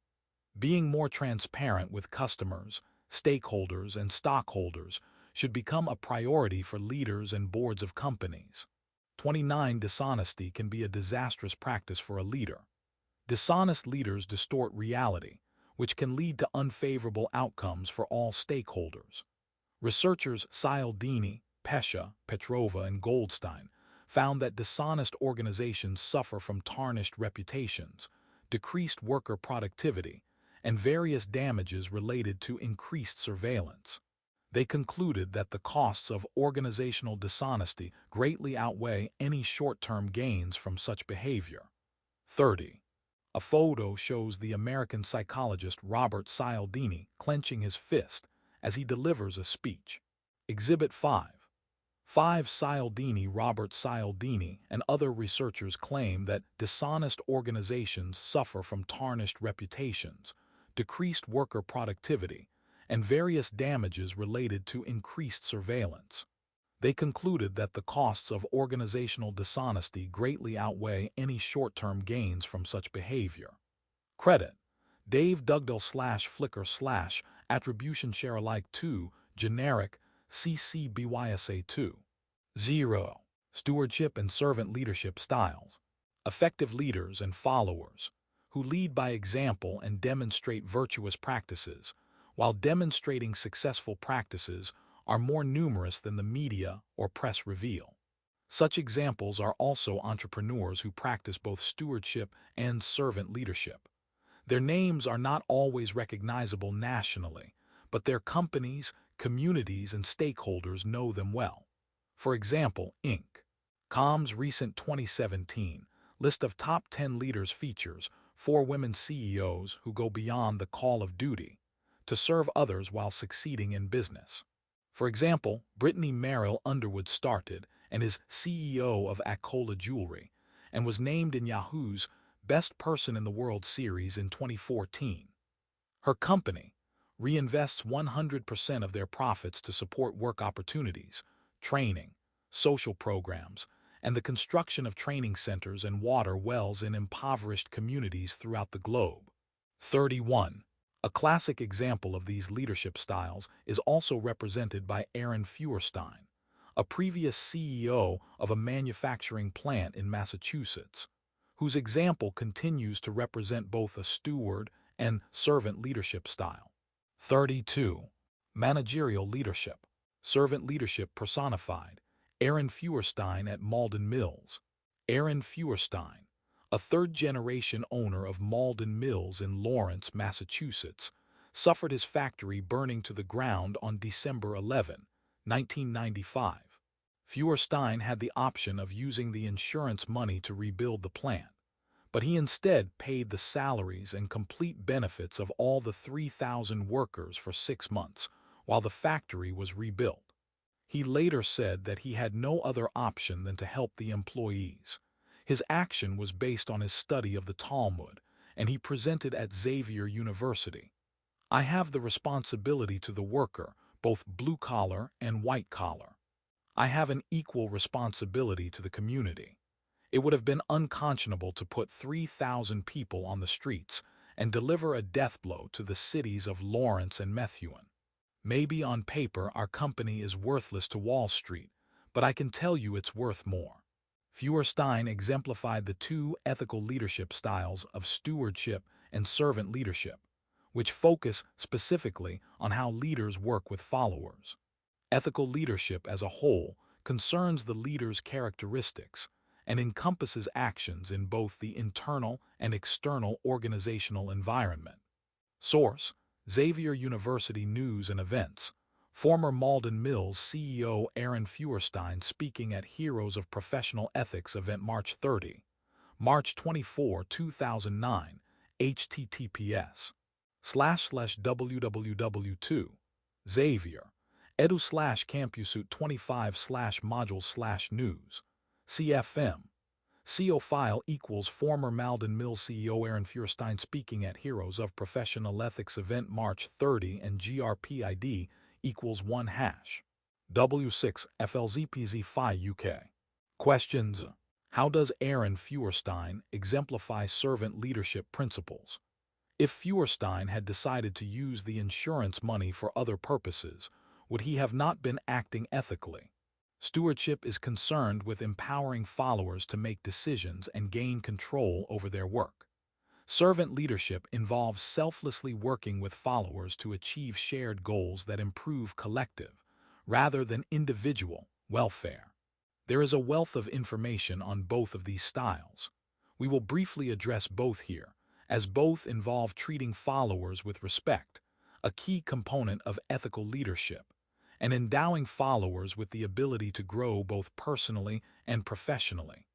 Being more transparent with customers, stakeholders, and stockholders should become a priority for leaders and boards of companies. 29. Dishonesty can be a disastrous practice for a leader. Dishonest leaders distort reality, which can lead to unfavorable outcomes for all stakeholders. Researchers Cialdini, Pesha, Petrova, and Goldstein found that dishonest organizations suffer from tarnished reputations, decreased worker productivity, and various damages related to increased surveillance. They concluded that the costs of organizational dishonesty greatly outweigh any short-term gains from such behavior. 30. A photo shows the American psychologist Robert Cialdini clenching his fist as he delivers a speech. Exhibit 5. 5. Robert Cialdini and other researchers claim that dishonest organizations suffer from tarnished reputations, decreased worker productivity, and various damages related to increased surveillance. They concluded that the costs of organizational dishonesty greatly outweigh any short-term gains from such behavior. Credit: Dave Dugdale /Flickr /Attribution Share Alike 2 Generic CC BYSA 2. 0. Stewardship and servant leadership styles. Effective leaders and followers who lead by example and demonstrate virtuous practices, while demonstrating successful practices, are more numerous than the media or press reveal. Such examples are also entrepreneurs who practice both stewardship and servant leadership. Their names are not always recognizable nationally, but their companies, communities, and stakeholders know them well. For example, Inc.com's recent 2017 list of top 10 leaders features 4 women CEOs who go beyond the call of duty to serve others while succeeding in business. For example, Brittany Merrill Underwood started and is CEO of Akola Jewelry and was named in Yahoo's Best Person in the World series in 2014. Her company reinvests 100% of their profits to support work opportunities, training, social programs, and the construction of training centers and water wells in impoverished communities throughout the globe. 31. A classic example of these leadership styles is also represented by Aaron Feuerstein, a previous CEO of a manufacturing plant in Massachusetts, whose example continues to represent both a steward and servant leadership style. 32. Managerial leadership. Servant leadership personified. Aaron Feuerstein at Malden Mills. Aaron Feuerstein, a third-generation owner of Malden Mills in Lawrence, Massachusetts, suffered his factory burning to the ground on December 11, 1995. Feuerstein had the option of using the insurance money to rebuild the plant, but he instead paid the salaries and complete benefits of all the 3,000 workers for 6 months while the factory was rebuilt. He later said that he had no other option than to help the employees. His action was based on his study of the Talmud, and he presented at Xavier University. I have the responsibility to the worker, both blue-collar and white-collar. I have an equal responsibility to the community. It would have been unconscionable to put 3,000 people on the streets and deliver a death blow to the cities of Lawrence and Methuen. Maybe on paper our company is worthless to Wall Street, but I can tell you it's worth more. Feuerstein exemplified the 2 ethical leadership styles of stewardship and servant leadership, which focus specifically on how leaders work with followers. Ethical leadership as a whole concerns the leader's characteristics and encompasses actions in both the internal and external organizational environment. Source: Xavier University News and Events. Former Malden Mills CEO Aaron Feuerstein speaking at Heroes of Professional Ethics event March 24, 2009, https://www2 Xavier edu/campusute 25/modules/news CFM CO file equals former Malden Mills CEO Aaron Feuerstein speaking at Heroes of Professional Ethics event March 30 and GRPID equals 1 hash. W6 FLZPZ Phi UK. Questions: How does Aaron Feuerstein exemplify servant leadership principles? If Feuerstein had decided to use the insurance money for other purposes, would he have not been acting ethically? Stewardship is concerned with empowering followers to make decisions and gain control over their work. Servant leadership involves selflessly working with followers to achieve shared goals that improve collective, rather than individual, welfare. There is a wealth of information on both of these styles. We will briefly address both here, as both involve treating followers with respect, a key component of ethical leadership, and endowing followers with the ability to grow both personally and professionally.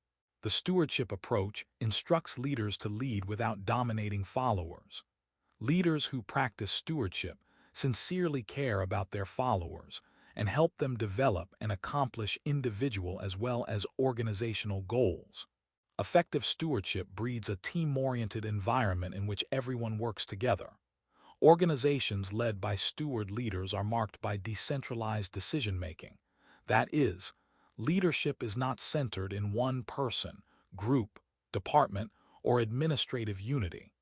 The stewardship approach instructs leaders to lead without dominating followers. Leaders who practice stewardship sincerely care about their followers and help them develop and accomplish individual as well as organizational goals. Effective stewardship breeds a team-oriented environment in which everyone works together. Organizations led by steward leaders are marked by decentralized decision-making. That is, leadership is not centered in one person, group, department, or administrative unity.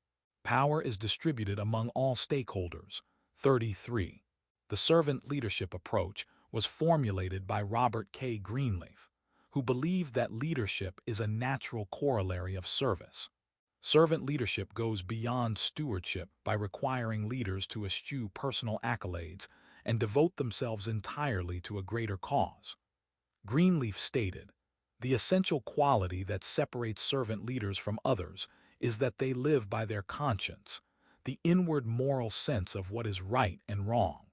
Power is distributed among all stakeholders. 33. The servant leadership approach was formulated by Robert K. Greenleaf, who believed that leadership is a natural corollary of service. Servant leadership goes beyond stewardship by requiring leaders to eschew personal accolades and devote themselves entirely to a greater cause. Greenleaf stated, "The essential quality that separates servant leaders from others is that they live by their conscience, the inward moral sense of what is right and wrong.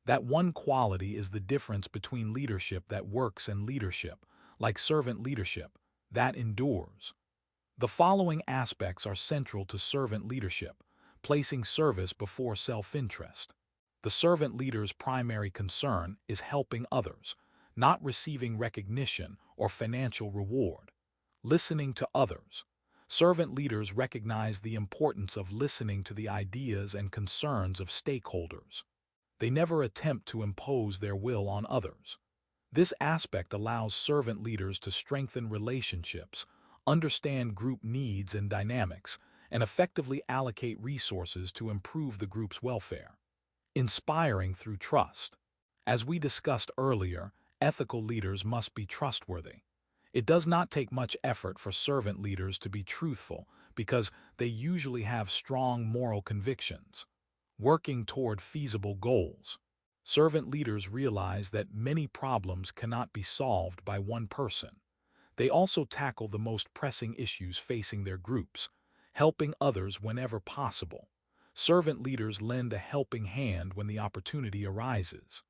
That one quality is the difference between leadership that works and leadership, like servant leadership, that endures." The following aspects are central to servant leadership: placing service before self-interest. The servant leader's primary concern is helping others, not receiving recognition or financial reward. Listening to others. Servant leaders recognize the importance of listening to the ideas and concerns of stakeholders. They never attempt to impose their will on others. This aspect allows servant leaders to strengthen relationships, understand group needs and dynamics, and effectively allocate resources to improve the group's welfare. Inspiring through trust. As we discussed earlier, ethical leaders must be trustworthy. It does not take much effort for servant leaders to be truthful because they usually have strong moral convictions. Working toward feasible goals. Servant leaders realize that many problems cannot be solved by one person. They also tackle the most pressing issues facing their groups, helping others whenever possible. Servant leaders lend a helping hand when the opportunity arises.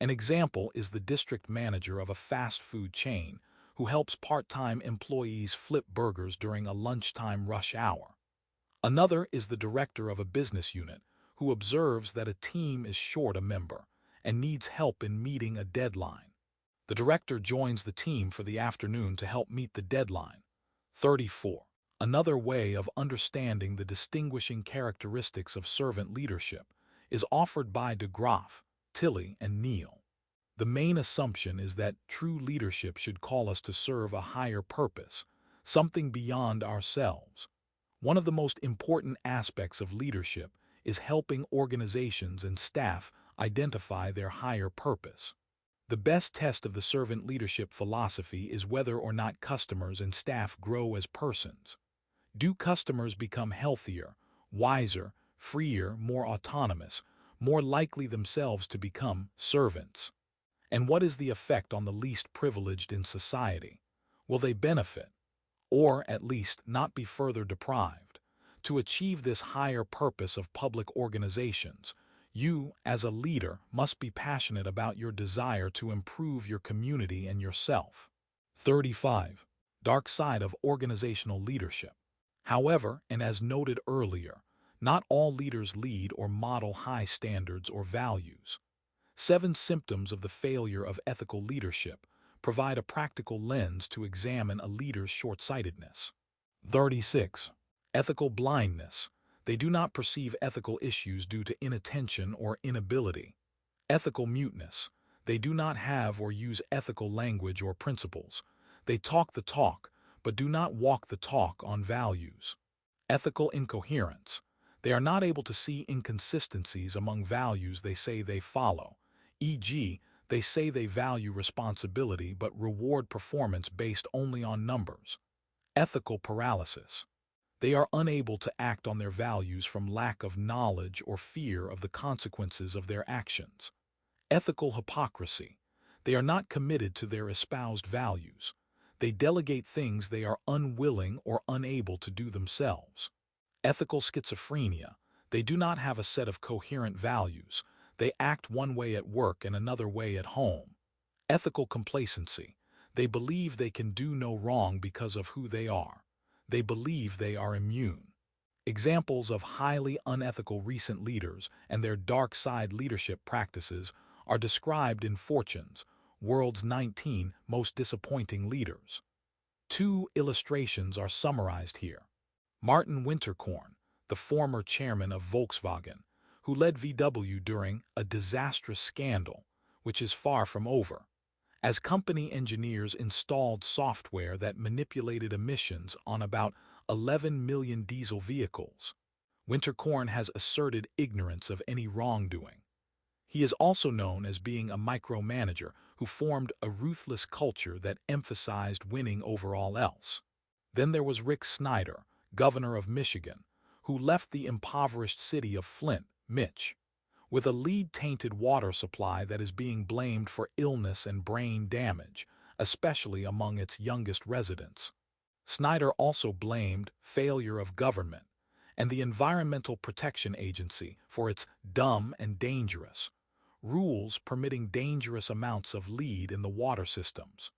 An example is the district manager of a fast food chain who helps part-time employees flip burgers during a lunchtime rush hour. Another is the director of a business unit who observes that a team is short a member and needs help in meeting a deadline. The director joins the team for the afternoon to help meet the deadline. 34. Another way of understanding the distinguishing characteristics of servant leadership is offered by de Graaf, Tilley, and Neal. The main assumption is that true leadership should call us to serve a higher purpose, something beyond ourselves. One of the most important aspects of leadership is helping organizations and staff identify their higher purpose. The best test of the servant leadership philosophy is whether or not customers and staff grow as persons. Do customers become healthier, wiser, freer, more autonomous, more likely themselves to become servants. And what is the effect on the least privileged in society? Will they benefit, or at least not be further deprived? To achieve this higher purpose of public organizations, you, as a leader, must be passionate about your desire to improve your community and yourself. 35. Dark side of organizational leadership. However, and as noted earlier, not all leaders lead or model high standards or values. 7 symptoms of the failure of ethical leadership provide a practical lens to examine a leader's short-sightedness. 36. Ethical blindness. They do not perceive ethical issues due to inattention or inability. Ethical muteness. They do not have or use ethical language or principles. They talk the talk, but do not walk the talk on values. Ethical incoherence. They are not able to see inconsistencies among values they say they follow, e.g., they say they value responsibility but reward performance based only on numbers. Ethical paralysis. They are unable to act on their values from lack of knowledge or fear of the consequences of their actions. Ethical hypocrisy. They are not committed to their espoused values. They delegate things they are unwilling or unable to do themselves. Ethical schizophrenia. They do not have a set of coherent values. They act one way at work and another way at home. Ethical complacency. They believe they can do no wrong because of who they are. They believe they are immune. Examples of highly unethical recent leaders and their dark side leadership practices are described in Fortune's World's 19 Most Disappointing Leaders. 2 illustrations are summarized here. Martin Winterkorn, the former chairman of Volkswagen, who led VW during a disastrous scandal, which is far from over, as company engineers installed software that manipulated emissions on about 11 million diesel vehicles. Winterkorn has asserted ignorance of any wrongdoing. He is also known as being a micromanager who formed a ruthless culture that emphasized winning over all else. Then there was Rick Snyder, governor of Michigan, who left the impoverished city of Flint, Mich, with a lead-tainted water supply that is being blamed for illness and brain damage, especially among its youngest residents. Snyder also blamed failure of government and the Environmental Protection Agency for its dumb and dangerous rules permitting dangerous amounts of lead in the water systems.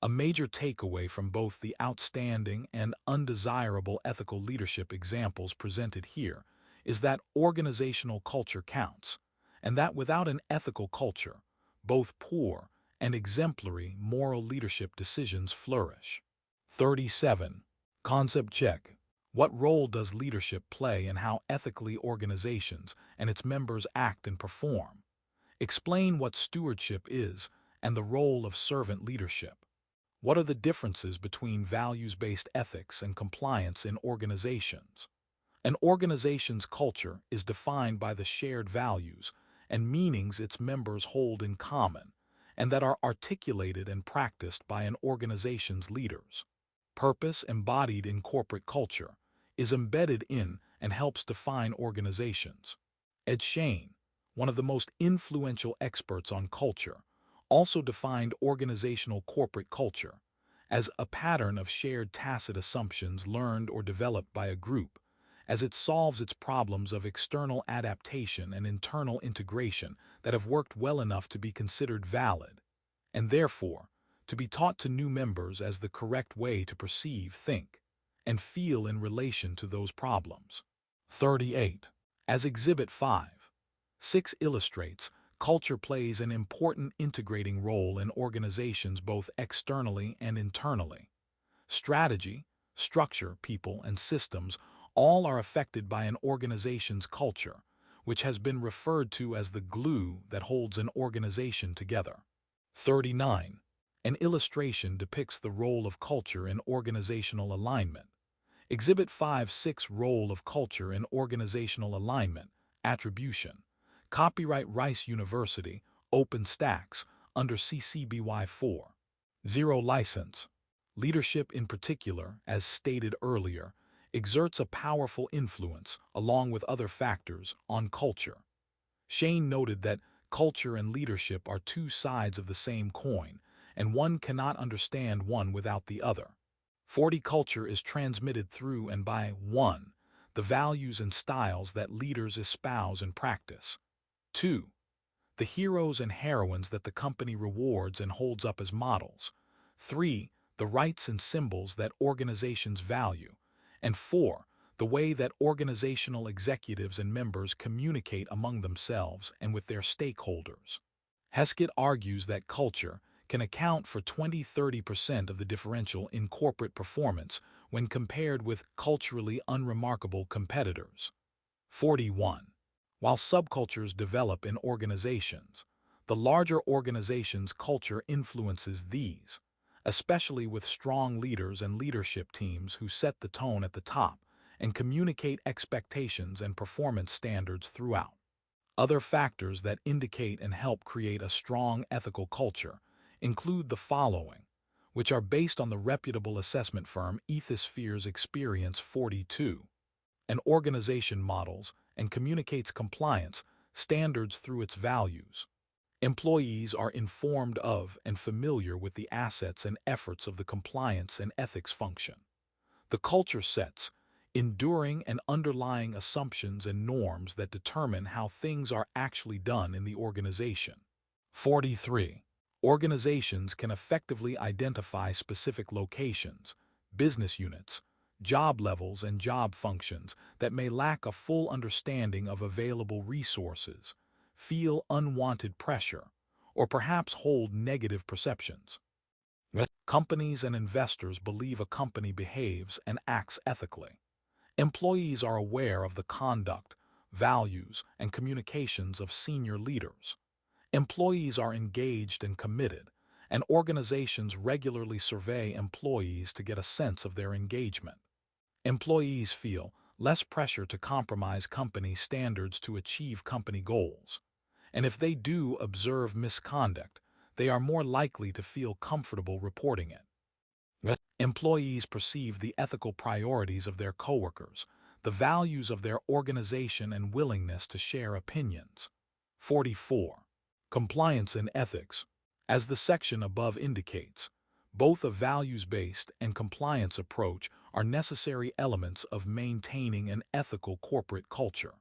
A major takeaway from both the outstanding and undesirable ethical leadership examples presented here is that organizational culture counts, and that without an ethical culture, both poor and exemplary moral leadership decisions flourish. 37. Concept check. What role does leadership play in how ethically organizations and its members act and perform? Explain what stewardship is and the role of servant leadership. What are the differences between values-based ethics and compliance in organizations? An organization's culture is defined by the shared values and meanings its members hold in common, and that are articulated and practiced by an organization's leaders. Purpose embodied in corporate culture is embedded in and helps define organizations. Ed Shane, one of the most influential experts on culture, also defined organizational corporate culture as a pattern of shared tacit assumptions learned or developed by a group as it solves its problems of external adaptation and internal integration that have worked well enough to be considered valid, and therefore to be taught to new members as the correct way to perceive, think, and feel in relation to those problems. 38. As Exhibit 5.6 illustrates, culture plays an important integrating role in organizations both externally and internally. Strategy, structure, people, and systems all are affected by an organization's culture, which has been referred to as the glue that holds an organization together. 39. An illustration depicts the role of culture in organizational alignment. Exhibit 5.6 Role of Culture in Organizational Alignment, Attribution. Copyright Rice University, OpenStax, under CC BY 4.0 license. Leadership in particular, as stated earlier, exerts a powerful influence, along with other factors, on culture. Shane noted that culture and leadership are two sides of the same coin, and one cannot understand one without the other. 40 culture is transmitted through and by 1. The values and styles that leaders espouse and practice. 2. The heroes and heroines that the company rewards and holds up as models. 3. The rights and symbols that organizations value. And 4. The way that organizational executives and members communicate among themselves and with their stakeholders. Heskett argues that culture can account for 20–30% of the differential in corporate performance when compared with culturally unremarkable competitors. 41. While subcultures develop in organizations, the larger organization's culture influences these, especially with strong leaders and leadership teams who set the tone at the top and communicate expectations and performance standards throughout. Other factors that indicate and help create a strong ethical culture include the following, which are based on the reputable assessment firm Ethisphere's Experience 42. An organization models and communicates compliance standards through its values. Employees are informed of and familiar with the assets and efforts of the compliance and ethics function. The culture sets enduring and underlying assumptions and norms that determine how things are actually done in the organization. 43. Organizations can effectively identify specific locations, business units, job levels, and job functions that may lack a full understanding of available resources, feel unwanted pressure, or perhaps hold negative perceptions. Companies and investors believe a company behaves and acts ethically. Employees are aware of the conduct, values, and communications of senior leaders. Employees are engaged and committed, and organizations regularly survey employees to get a sense of their engagement. Employees feel less pressure to compromise company standards to achieve company goals, and if they do observe misconduct, they are more likely to feel comfortable reporting it. Employees perceive the ethical priorities of their coworkers, the values of their organization, and willingness to share opinions. 44. Compliance and ethics. As the section above indicates, both a values-based and compliance approach are necessary elements of maintaining an ethical corporate culture.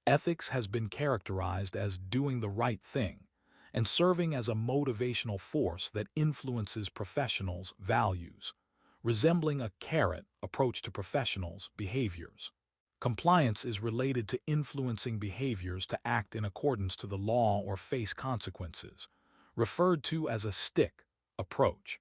Ethics has been characterized as doing the right thing and serving as a motivational force that influences professionals' values, resembling a carrot approach to professionals' behaviors. Compliance is related to influencing behaviors to act in accordance to the law or face consequences, referred to as a stick approach.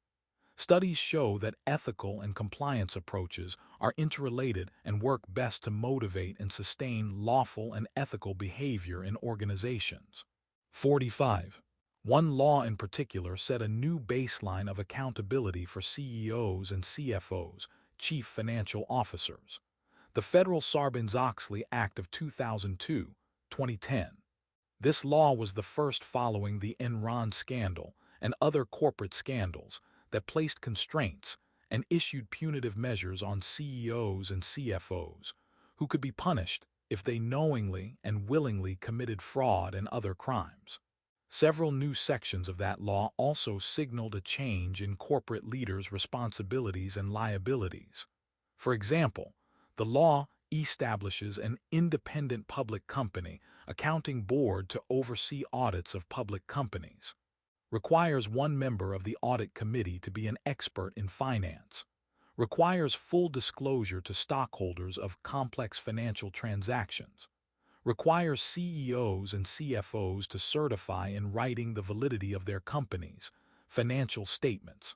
Studies show that ethical and compliance approaches are interrelated and work best to motivate and sustain lawful and ethical behavior in organizations. 45. One law in particular set a new baseline of accountability for CEOs and CFOs, chief financial officers. The Federal Sarbanes-Oxley Act of 2002, 2010. This law was the first following the Enron scandal and other corporate scandals that placed constraints and issued punitive measures on CEOs and CFOs, who could be punished if they knowingly and willingly committed fraud and other crimes. Several new sections of that law also signaled a change in corporate leaders' responsibilities and liabilities. For example, the law establishes an independent public company accounting board to oversee audits of public companies, requires one member of the audit committee to be an expert in finance, requires full disclosure to stockholders of complex financial transactions, requires CEOs and CFOs to certify in writing the validity of their company's financial statements.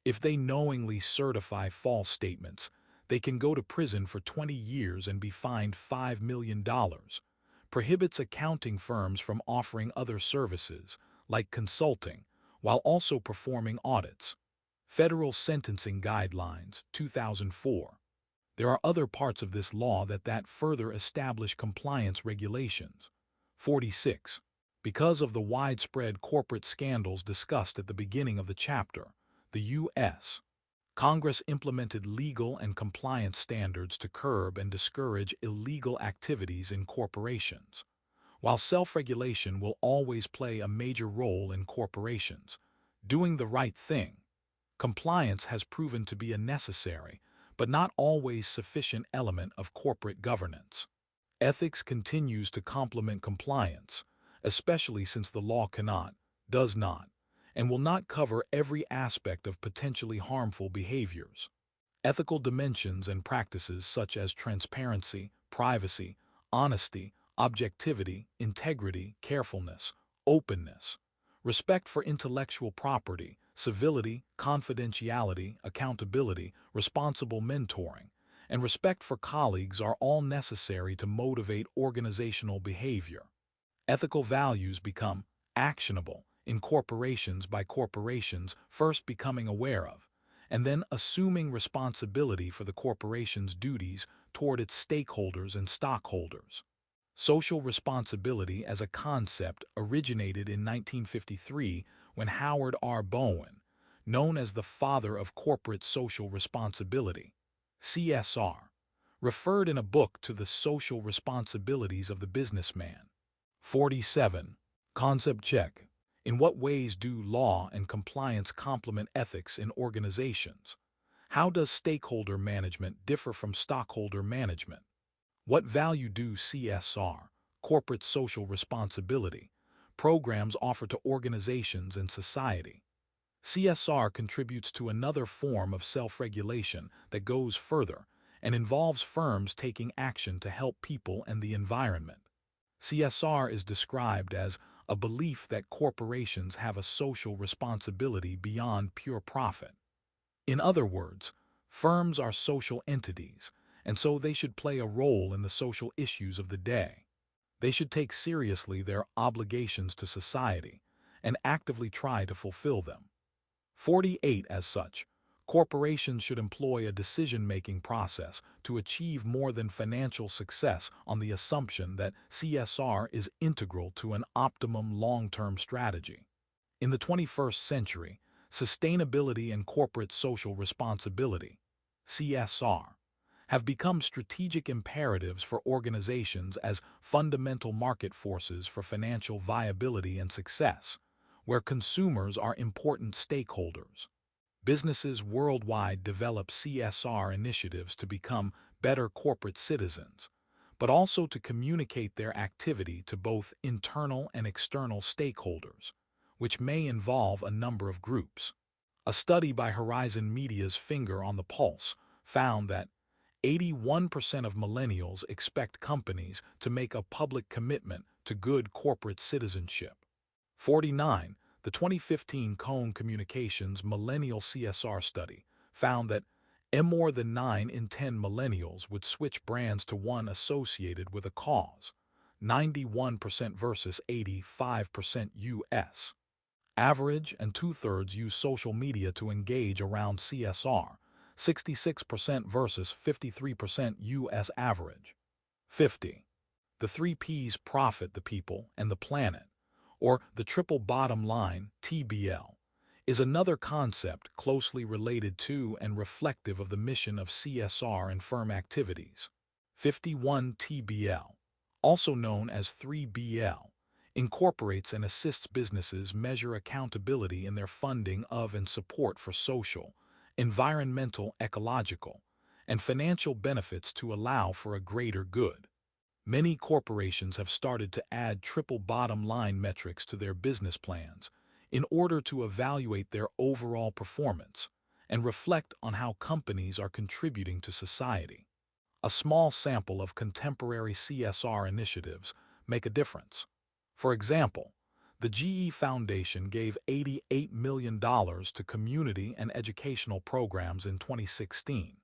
If they knowingly certify false statements, they can go to prison for 20 years and be fined $5 million. Prohibits accounting firms from offering other services, like consulting, while also performing audits. Federal Sentencing Guidelines, 2004. There are other parts of this law that further establish compliance regulations. 46. Because of the widespread corporate scandals discussed at the beginning of the chapter, the U.S. Congress implemented legal and compliance standards to curb and discourage illegal activities in corporations. While self-regulation will always play a major role in corporations, doing the right thing, compliance has proven to be a necessary, but not always sufficient element of corporate governance. Ethics continues to complement compliance, especially since the law cannot, does not, and will not cover every aspect of potentially harmful behaviors. Ethical dimensions and practices such as transparency, privacy, honesty, objectivity, integrity, carefulness, openness, respect for intellectual property, civility, confidentiality, accountability, responsible mentoring, and respect for colleagues are all necessary to motivate organizational behavior. Ethical values become actionable in corporations by corporations first becoming aware of, and then assuming responsibility for the corporation's duties toward its stakeholders and stockholders. Social responsibility as a concept originated in 1953 when Howard R. Bowen, known as the father of corporate social responsibility, CSR, referred in a book to the social responsibilities of the businessman. 47. Concept check. In what ways do law and compliance complement ethics in organizations? How does stakeholder management differ from stockholder management? What value do CSR, corporate social responsibility, programs offer to organizations and society? CSR contributes to another form of self-regulation that goes further and involves firms taking action to help people and the environment. CSR is described as a belief that corporations have a social responsibility beyond pure profit. In other words, firms are social entities, and so they should play a role in the social issues of the day. They should take seriously their obligations to society and actively try to fulfill them. 48. As such, corporations should employ a decision-making process to achieve more than financial success on the assumption that CSR is integral to an optimum long-term strategy. In the 21st century, sustainability and corporate social responsibility, CSR, have become strategic imperatives for organizations as fundamental market forces for financial viability and success, where consumers are important stakeholders. Businesses worldwide develop CSR initiatives to become better corporate citizens, but also to communicate their activity to both internal and external stakeholders, which may involve a number of groups. A study by Horizon Media's Finger on the Pulse found that 81% of millennials expect companies to make a public commitment to good corporate citizenship. 49. The 2015 Cone Communications Millennial CSR Study found that more than 9 in 10 millennials would switch brands to one associated with a cause, 91% versus 85% U.S. average, and two-thirds use social media to engage around CSR, 66% versus 53% U.S. average. 50. The 3 Ps: profit, the people, and the planet, or the triple bottom line, TBL, is another concept closely related to and reflective of the mission of CSR and firm activities. 51. TBL, also known as 3BL, incorporates and assists businesses measure accountability in their funding of and support for social, environmental, ecological, and financial benefits to allow for a greater good. Many corporations have started to add triple bottom line metrics to their business plans in order to evaluate their overall performance and reflect on how companies are contributing to society. A small sample of contemporary CSR initiatives make a difference. For example, the GE Foundation gave $88 million to community and educational programs in 2016.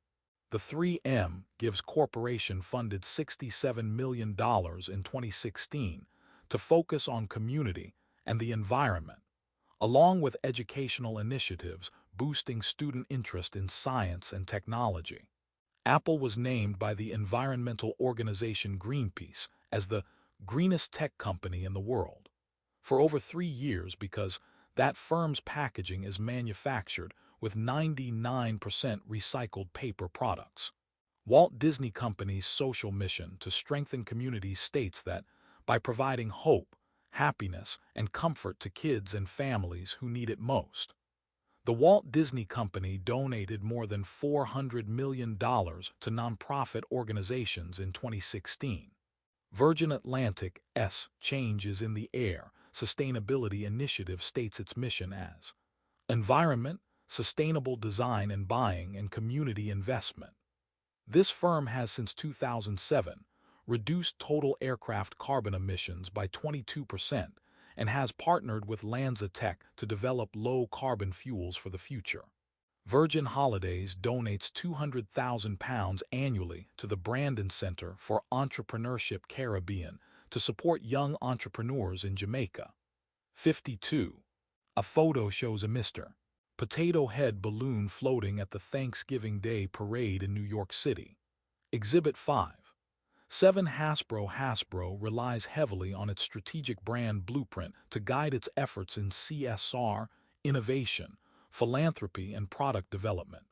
The 3M gives corporation-funded $67 million in 2016 to focus on community and the environment, along with educational initiatives boosting student interest in science and technology. Apple was named by the environmental organization Greenpeace as the greenest tech company in the world for over 3 years because that firm's packaging is manufactured with 99% recycled paper products. Walt Disney Company's social mission to strengthen communities states that by providing hope, happiness, and comfort to kids and families who need it most. The Walt Disney Company donated more than $400 million to nonprofit organizations in 2016. Virgin Atlantic's Changes in the Air Sustainability Initiative states its mission as environment, sustainable design and buying, and community investment. This firm has since 2007 reduced total aircraft carbon emissions by 22% and has partnered with LanzaTech to develop low-carbon fuels for the future. Virgin Holidays donates £200,000 annually to the Brandon Center for Entrepreneurship Caribbean to support young entrepreneurs in Jamaica. 52. A photo shows a Mr. Potato Head balloon floating at the Thanksgiving Day parade in New York City. Exhibit 5. 7. Hasbro relies heavily on its strategic brand blueprint to guide its efforts in CSR, innovation, philanthropy, and product development.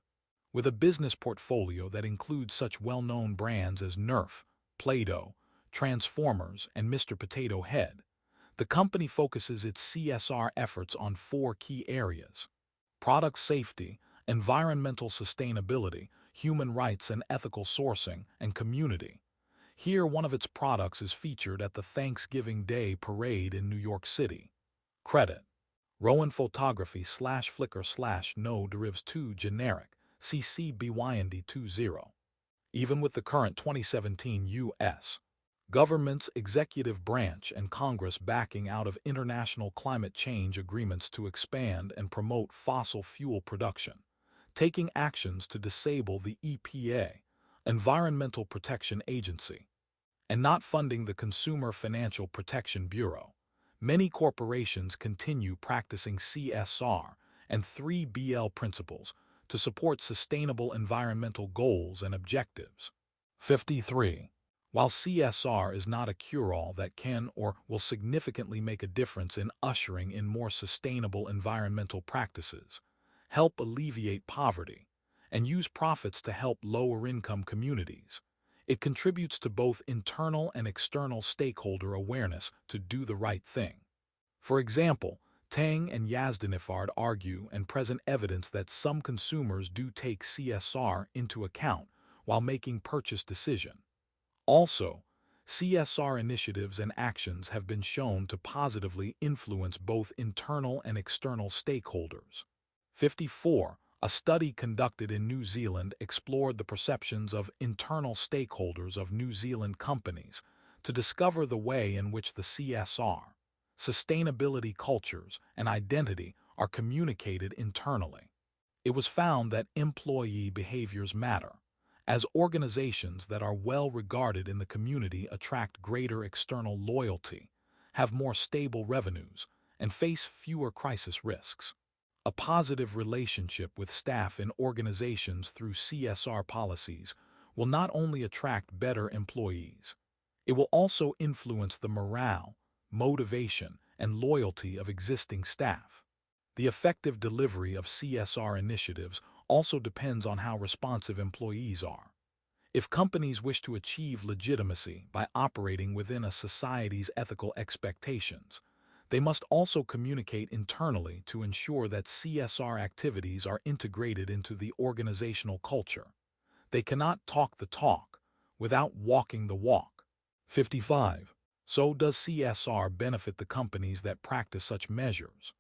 With a business portfolio that includes such well-known brands as Nerf, Play-Doh, Transformers, and Mr. Potato Head, the company focuses its CSR efforts on 4 key areas: product safety, environmental sustainability, human rights and ethical sourcing, and community. Here, one of its products is featured at the Thanksgiving Day parade in New York City. Credit: Rowan Photography /Flickr /No derivs 2 generic CC BY&D 20. Even with the current 2017 U.S. government's executive branch and Congress backing out of international climate change agreements to expand and promote fossil fuel production, taking actions to disable the EPA, Environmental Protection Agency, and not funding the Consumer Financial Protection Bureau, many corporations continue practicing CSR and 3BL principles to support sustainable environmental goals and objectives. 53. While CSR is not a cure-all that can or will significantly make a difference in ushering in more sustainable environmental practices, help alleviate poverty, and use profits to help lower-income communities, it contributes to both internal and external stakeholder awareness to do the right thing. For example, Tang and Yazdanifard argue and present evidence that some consumers do take CSR into account while making purchase decisions. Also, CSR initiatives and actions have been shown to positively influence both internal and external stakeholders. 54. A study conducted in New Zealand explored the perceptions of internal stakeholders of New Zealand companies to discover the way in which the CSR, sustainability cultures, and identity are communicated internally. It was found that employee behaviors matter, as organizations that are well regarded in the community attract greater external loyalty, have more stable revenues, and face fewer crisis risks. A positive relationship with staff in organizations through CSR policies will not only attract better employees, it will also influence the morale, motivation, and loyalty of existing staff. The effective delivery of CSR initiatives also depends on how responsive employees are. If companies wish to achieve legitimacy by operating within a society's ethical expectations, they must also communicate internally to ensure that CSR activities are integrated into the organizational culture. They cannot talk the talk without walking the walk. 55. So does CSR benefit the companies that practice such measures?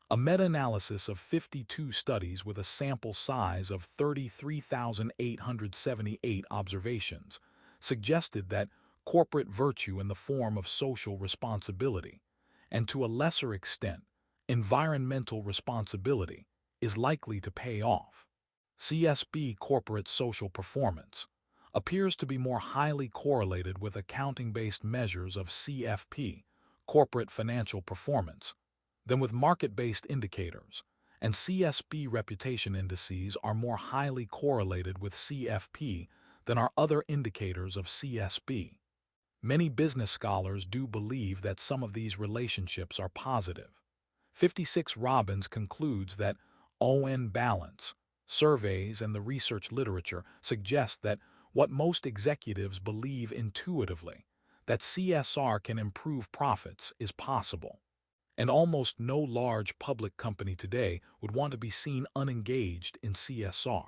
A meta-analysis of 52 studies with a sample size of 33,878 observations suggested that corporate virtue in the form of social responsibility, and to a lesser extent, environmental responsibility, is likely to pay off. CSB corporate social performance appears to be more highly correlated with accounting-based measures of CFP, corporate financial performance, than with market-based indicators, and CSB reputation indices are more highly correlated with CFP than are other indicators of CSB. Many business scholars do believe that some of these relationships are positive. 56. Robbins concludes that ON balance. Surveys and the research literature suggest that what most executives believe intuitively, that CSR can improve profits, is possible. And almost no large public company today would want to be seen unengaged in CSR.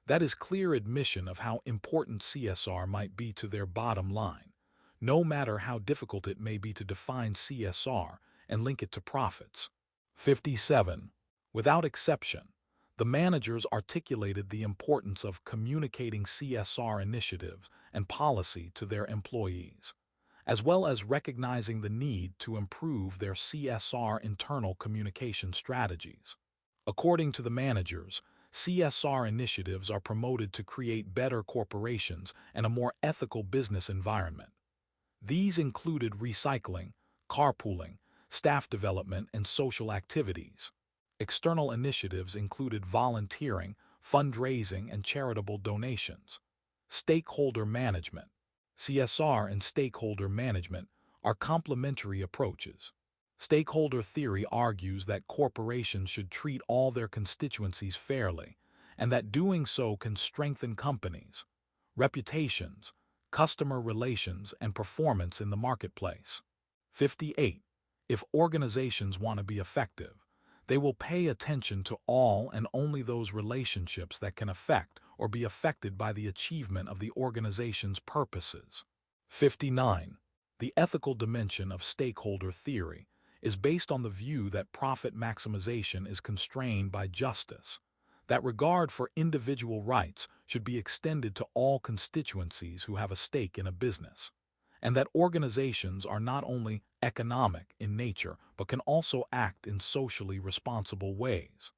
That is clear admission of how important CSR might be to their bottom line, no matter how difficult it may be to define CSR and link it to profits. 57. Without exception, the managers articulated the importance of communicating CSR initiatives and policy to their employees, as well as recognizing the need to improve their CSR internal communication strategies. According to the managers, CSR initiatives are promoted to create better corporations and a more ethical business environment. These included recycling, carpooling, staff development, and social activities. External initiatives included volunteering, fundraising, and charitable donations. Stakeholder management. CSR and stakeholder management are complementary approaches. Stakeholder theory argues that corporations should treat all their constituencies fairly, and that doing so can strengthen companies' reputations, customer relations, and performance in the marketplace. 58. If organizations want to be effective, they will pay attention to all and only those relationships that can affect or be affected by the achievement of the organization's purposes. 59. The ethical dimension of stakeholder theory is based on the view that profit maximization is constrained by justice, that regard for individual rights should be extended to all constituencies who have a stake in a business, and that organizations are not only economic in nature but can also act in socially responsible ways.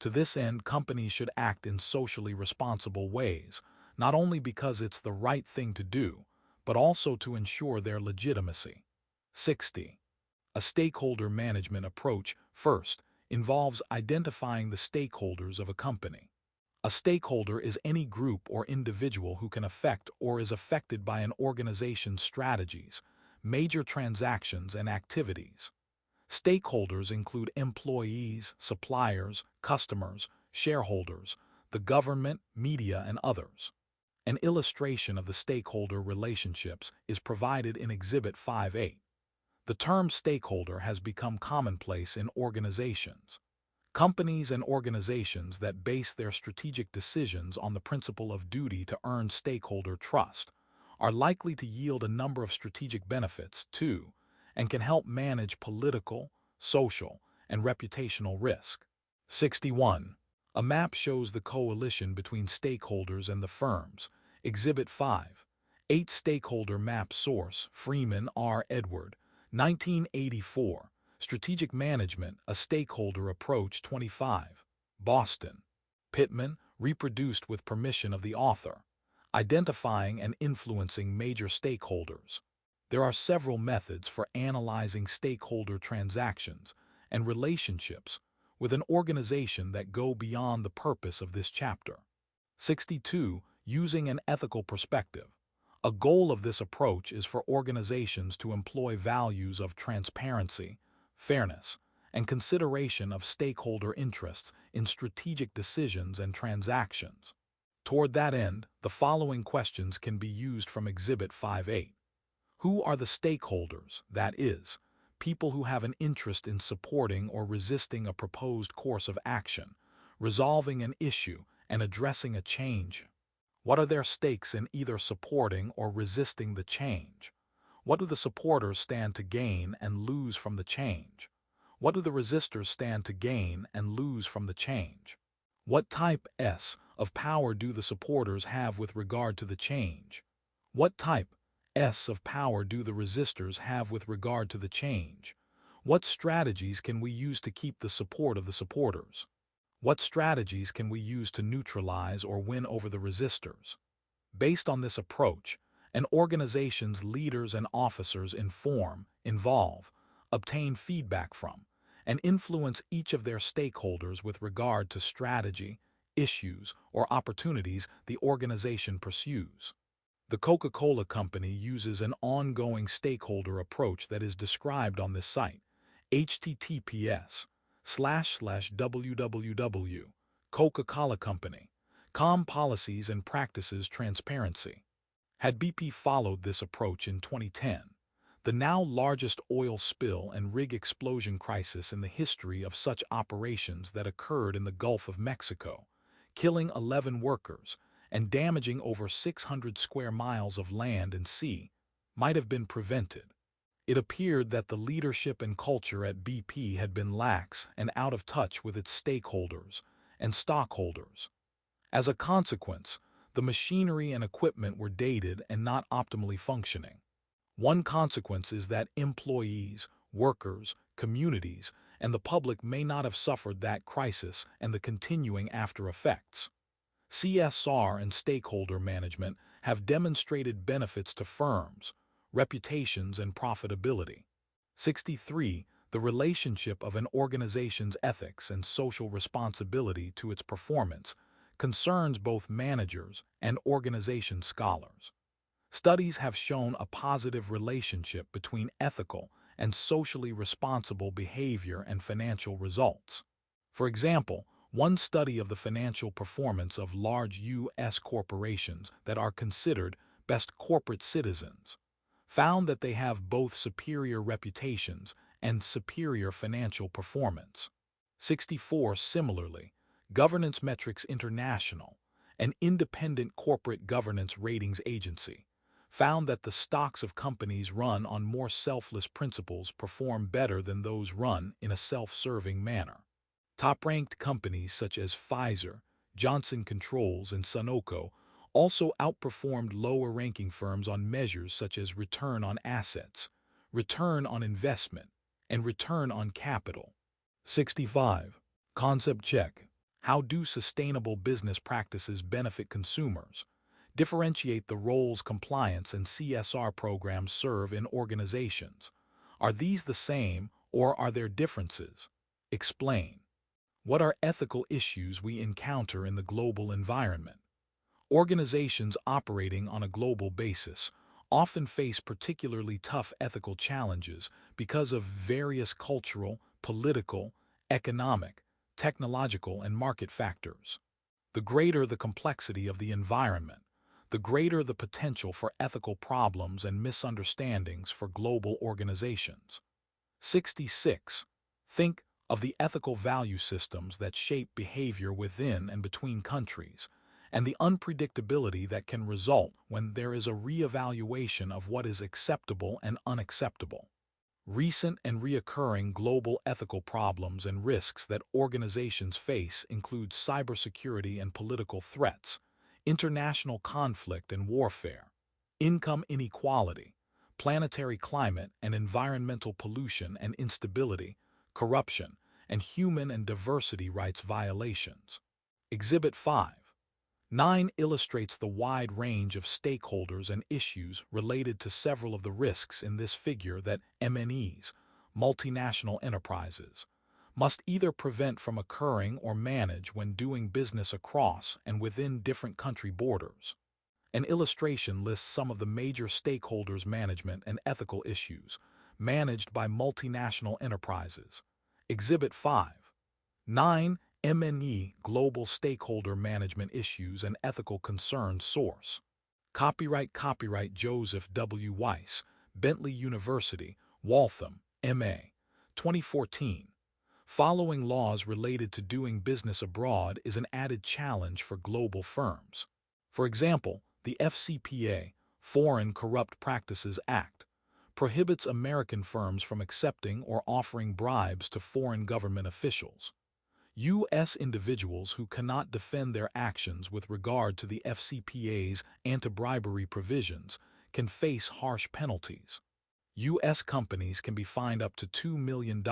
To this end, companies should act in socially responsible ways, not only because it's the right thing to do, but also to ensure their legitimacy. 60. A stakeholder management approach, first, involves identifying the stakeholders of a company. A stakeholder is any group or individual who can affect or is affected by an organization's strategies, major transactions, and activities. Stakeholders include employees, suppliers, customers, shareholders, the government, media, and others. An illustration of the stakeholder relationships is provided in Exhibit 5.8. The term stakeholder has become commonplace in organizations. Companies and organizations that base their strategic decisions on the principle of duty to earn stakeholder trust are likely to yield a number of strategic benefits too, and can help manage political, social, and reputational risk. 61. A map shows the coalition between stakeholders and the firms. Exhibit 5. 8 Stakeholder Map Source, Freeman R. Edward, 1984. Strategic Management, a Stakeholder Approach 25. Boston. Pittman, reproduced with permission of the author. Identifying and influencing major stakeholders. There are several methods for analyzing stakeholder transactions and relationships with an organization that go beyond the purpose of this chapter. 62. Using an ethical perspective. A goal of this approach is for organizations to employ values of transparency, fairness, and consideration of stakeholder interests in strategic decisions and transactions. Toward that end, the following questions can be used from Exhibit 5.8. Who are the stakeholders, that is, people who have an interest in supporting or resisting a proposed course of action, resolving an issue, and addressing a change? What are their stakes in either supporting or resisting the change? What do the supporters stand to gain and lose from the change? What do the resistors stand to gain and lose from the change? What type S of power do the supporters have with regard to the change? What type S of power do the resistors have with regard to the change? What strategies can we use to keep the support of the supporters? What strategies can we use to neutralize or win over the resistors? Based on this approach, an organization's leaders and officers inform, involve, obtain feedback from, and influence each of their stakeholders with regard to strategy, issues, or opportunities the organization pursues. The Coca-Cola Company uses an ongoing stakeholder approach that is described on this site. https www. Coca-Cola Company. Com Policies and Practices Transparency. Had BP followed this approach in 2010, the now largest oil spill and rig explosion crisis in the history of such operations that occurred in the Gulf of Mexico, killing 11 workers and damaging over 600 square miles of land and sea, might have been prevented. It appeared that the leadership and culture at BP had been lax and out of touch with its stakeholders and stockholders. As a consequence, the machinery and equipment were dated and not optimally functioning. One consequence is that employees, workers, communities, and the public may not have suffered that crisis and the continuing after effects. CSR and stakeholder management have demonstrated benefits to firms, reputations, and profitability. 63. The relationship of an organization's ethics and social responsibility to its performance concerns both managers and organization scholars. Studies have shown a positive relationship between ethical and socially responsible behavior and financial results. For example, one study of the financial performance of large U.S. corporations that are considered best corporate citizens found that they have both superior reputations and superior financial performance. 64. Similarly, Governance Metrics International, an independent corporate governance ratings agency, found that the stocks of companies run on more selfless principles perform better than those run in a self-serving manner. Top-ranked companies such as Pfizer, Johnson Controls, and Sunoco also outperformed lower-ranking firms on measures such as return on assets, return on investment, and return on capital. 65. Concept check. How do sustainable business practices benefit consumers? Differentiate the roles compliance and CSR programs serve in organizations. Are these the same or are there differences? Explain. What are ethical issues we encounter in the global environment? Organizations operating on a global basis often face particularly tough ethical challenges because of various cultural, political, economic, technological, and market factors. The greater the complexity of the environment, the greater the potential for ethical problems and misunderstandings for global organizations. 66. Think of the ethical value systems that shape behavior within and between countries, and the unpredictability that can result when there is a reevaluation of what is acceptable and unacceptable. Recent and reoccurring global ethical problems and risks that organizations face include cybersecurity and political threats, international conflict and warfare, income inequality, planetary climate and environmental pollution and instability, corruption, and human and diversity rights violations. Exhibit 5. 9 illustrates the wide range of stakeholders and issues related to several of the risks in this figure that MNEs, multinational enterprises, must either prevent from occurring or manage when doing business across and within different country borders. An illustration lists some of the major stakeholders' management and ethical issues managed by multinational enterprises. Exhibit 5. 9. MNE Global Stakeholder Management Issues and Ethical Concerns Source. Copyright Joseph W. Weiss, Bentley University, Waltham, M.A. 2014. Following laws related to doing business abroad is an added challenge for global firms. For example, the FCPA, Foreign Corrupt Practices Act, prohibits American firms from accepting or offering bribes to foreign government officials. U.S. individuals who cannot defend their actions with regard to the FCPA's anti-bribery provisions can face harsh penalties. U.S. companies can be fined up to $2 million,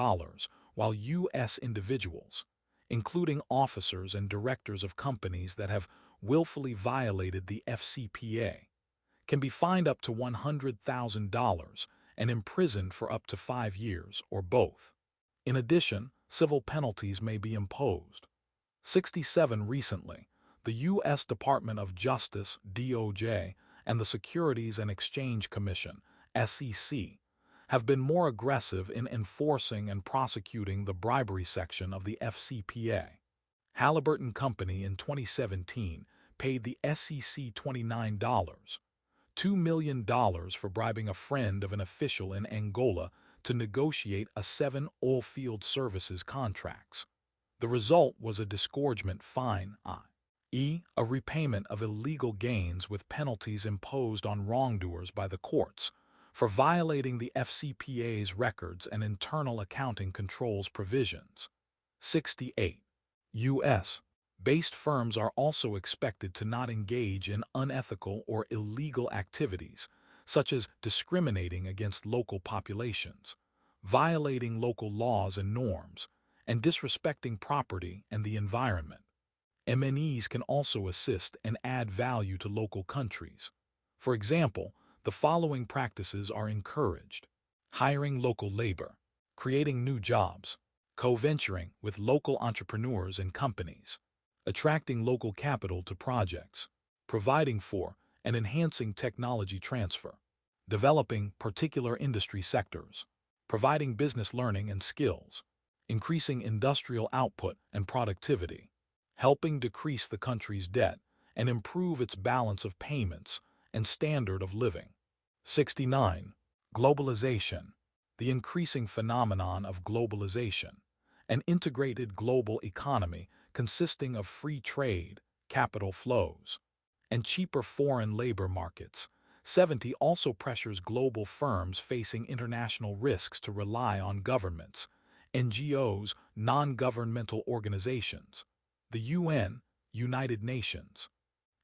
while U.S. individuals, including officers and directors of companies that have willfully violated the FCPA, can be fined up to $100,000 and imprisoned for up to 5 years or both. In addition, civil penalties may be imposed. 67. Recently, the U.S. Department of Justice, DOJ, and the Securities and Exchange Commission, SEC, have been more aggressive in enforcing and prosecuting the bribery section of the FCPA. Halliburton Company in 2017 paid the SEC $2 million for bribing a friend of an official in Angola to negotiate 7 oilfield services contracts. The result was a disgorgement fine, i.e., a repayment of illegal gains with penalties imposed on wrongdoers by the courts for violating the FCPA's records and internal accounting controls provisions. 68. U.S.-based firms are also expected to not engage in unethical or illegal activities, such as discriminating against local populations, violating local laws and norms, and disrespecting property and the environment. MNEs can also assist and add value to local countries. For example, the following practices are encouraged: hiring local labor, creating new jobs, co-venturing with local entrepreneurs and companies, attracting local capital to projects, providing for and enhancing technology transfer, developing particular industry sectors, providing business learning and skills, increasing industrial output and productivity, helping decrease the country's debt and improve its balance of payments and standard of living. 69. Globalization. The increasing phenomenon of globalization, an integrated global economy consisting of free trade, capital flows, and cheaper foreign labor markets. 70 also pressures global firms facing international risks to rely on governments, NGOs, non-governmental organizations, the UN, United Nations,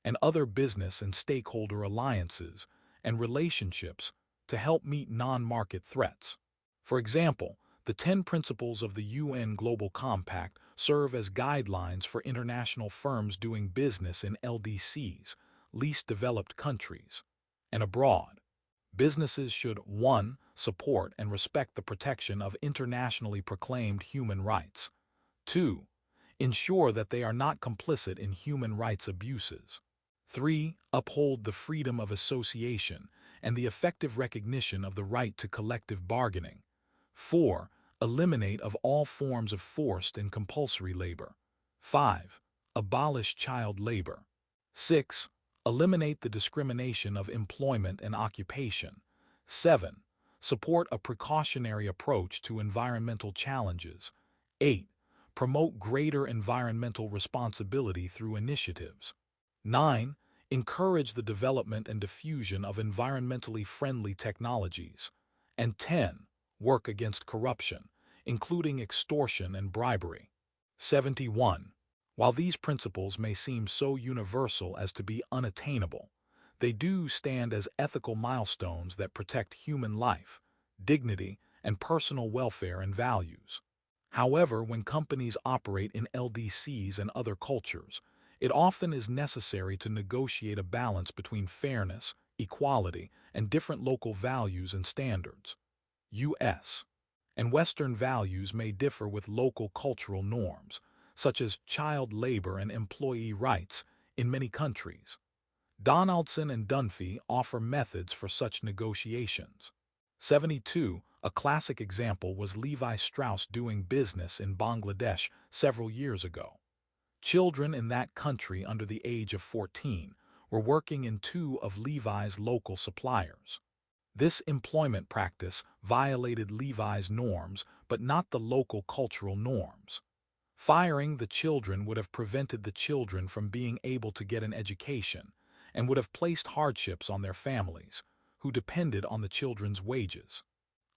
and other business and stakeholder alliances and relationships to help meet non-market threats. For example, the 10 principles of the UN Global Compact serve as guidelines for international firms doing business in LDCs, least developed countries, and abroad. Businesses should 1. Support and respect the protection of internationally proclaimed human rights. 2. Ensure that they are not complicit in human rights abuses. 3. Uphold the freedom of association and the effective recognition of the right to collective bargaining. 4. Eliminate of all forms of forced and compulsory labor. 5. Abolish child labor. 6. Eliminate the discrimination of employment and occupation. 7. Support a precautionary approach to environmental challenges. 8. Promote greater environmental responsibility through initiatives. 9. Encourage the development and diffusion of environmentally friendly technologies. And 10. Work against corruption, including extortion and bribery. 71. While these principles may seem so universal as to be unattainable, they do stand as ethical milestones that protect human life, dignity, and personal welfare and values. However, when companies operate in LDCs and other cultures, it often is necessary to negotiate a balance between fairness, equality, and different local values and standards. U.S. and Western values may differ with local cultural norms, such as child labor and employee rights, in many countries. Donaldson and Dunphy offer methods for such negotiations. 72. A classic example was Levi Strauss doing business in Bangladesh several years ago. Children in that country under the age of 14 were working in 2 of Levi's local suppliers. This employment practice violated Levi's norms but not the local cultural norms. Firing the children would have prevented the children from being able to get an education and would have placed hardships on their families, who depended on the children's wages.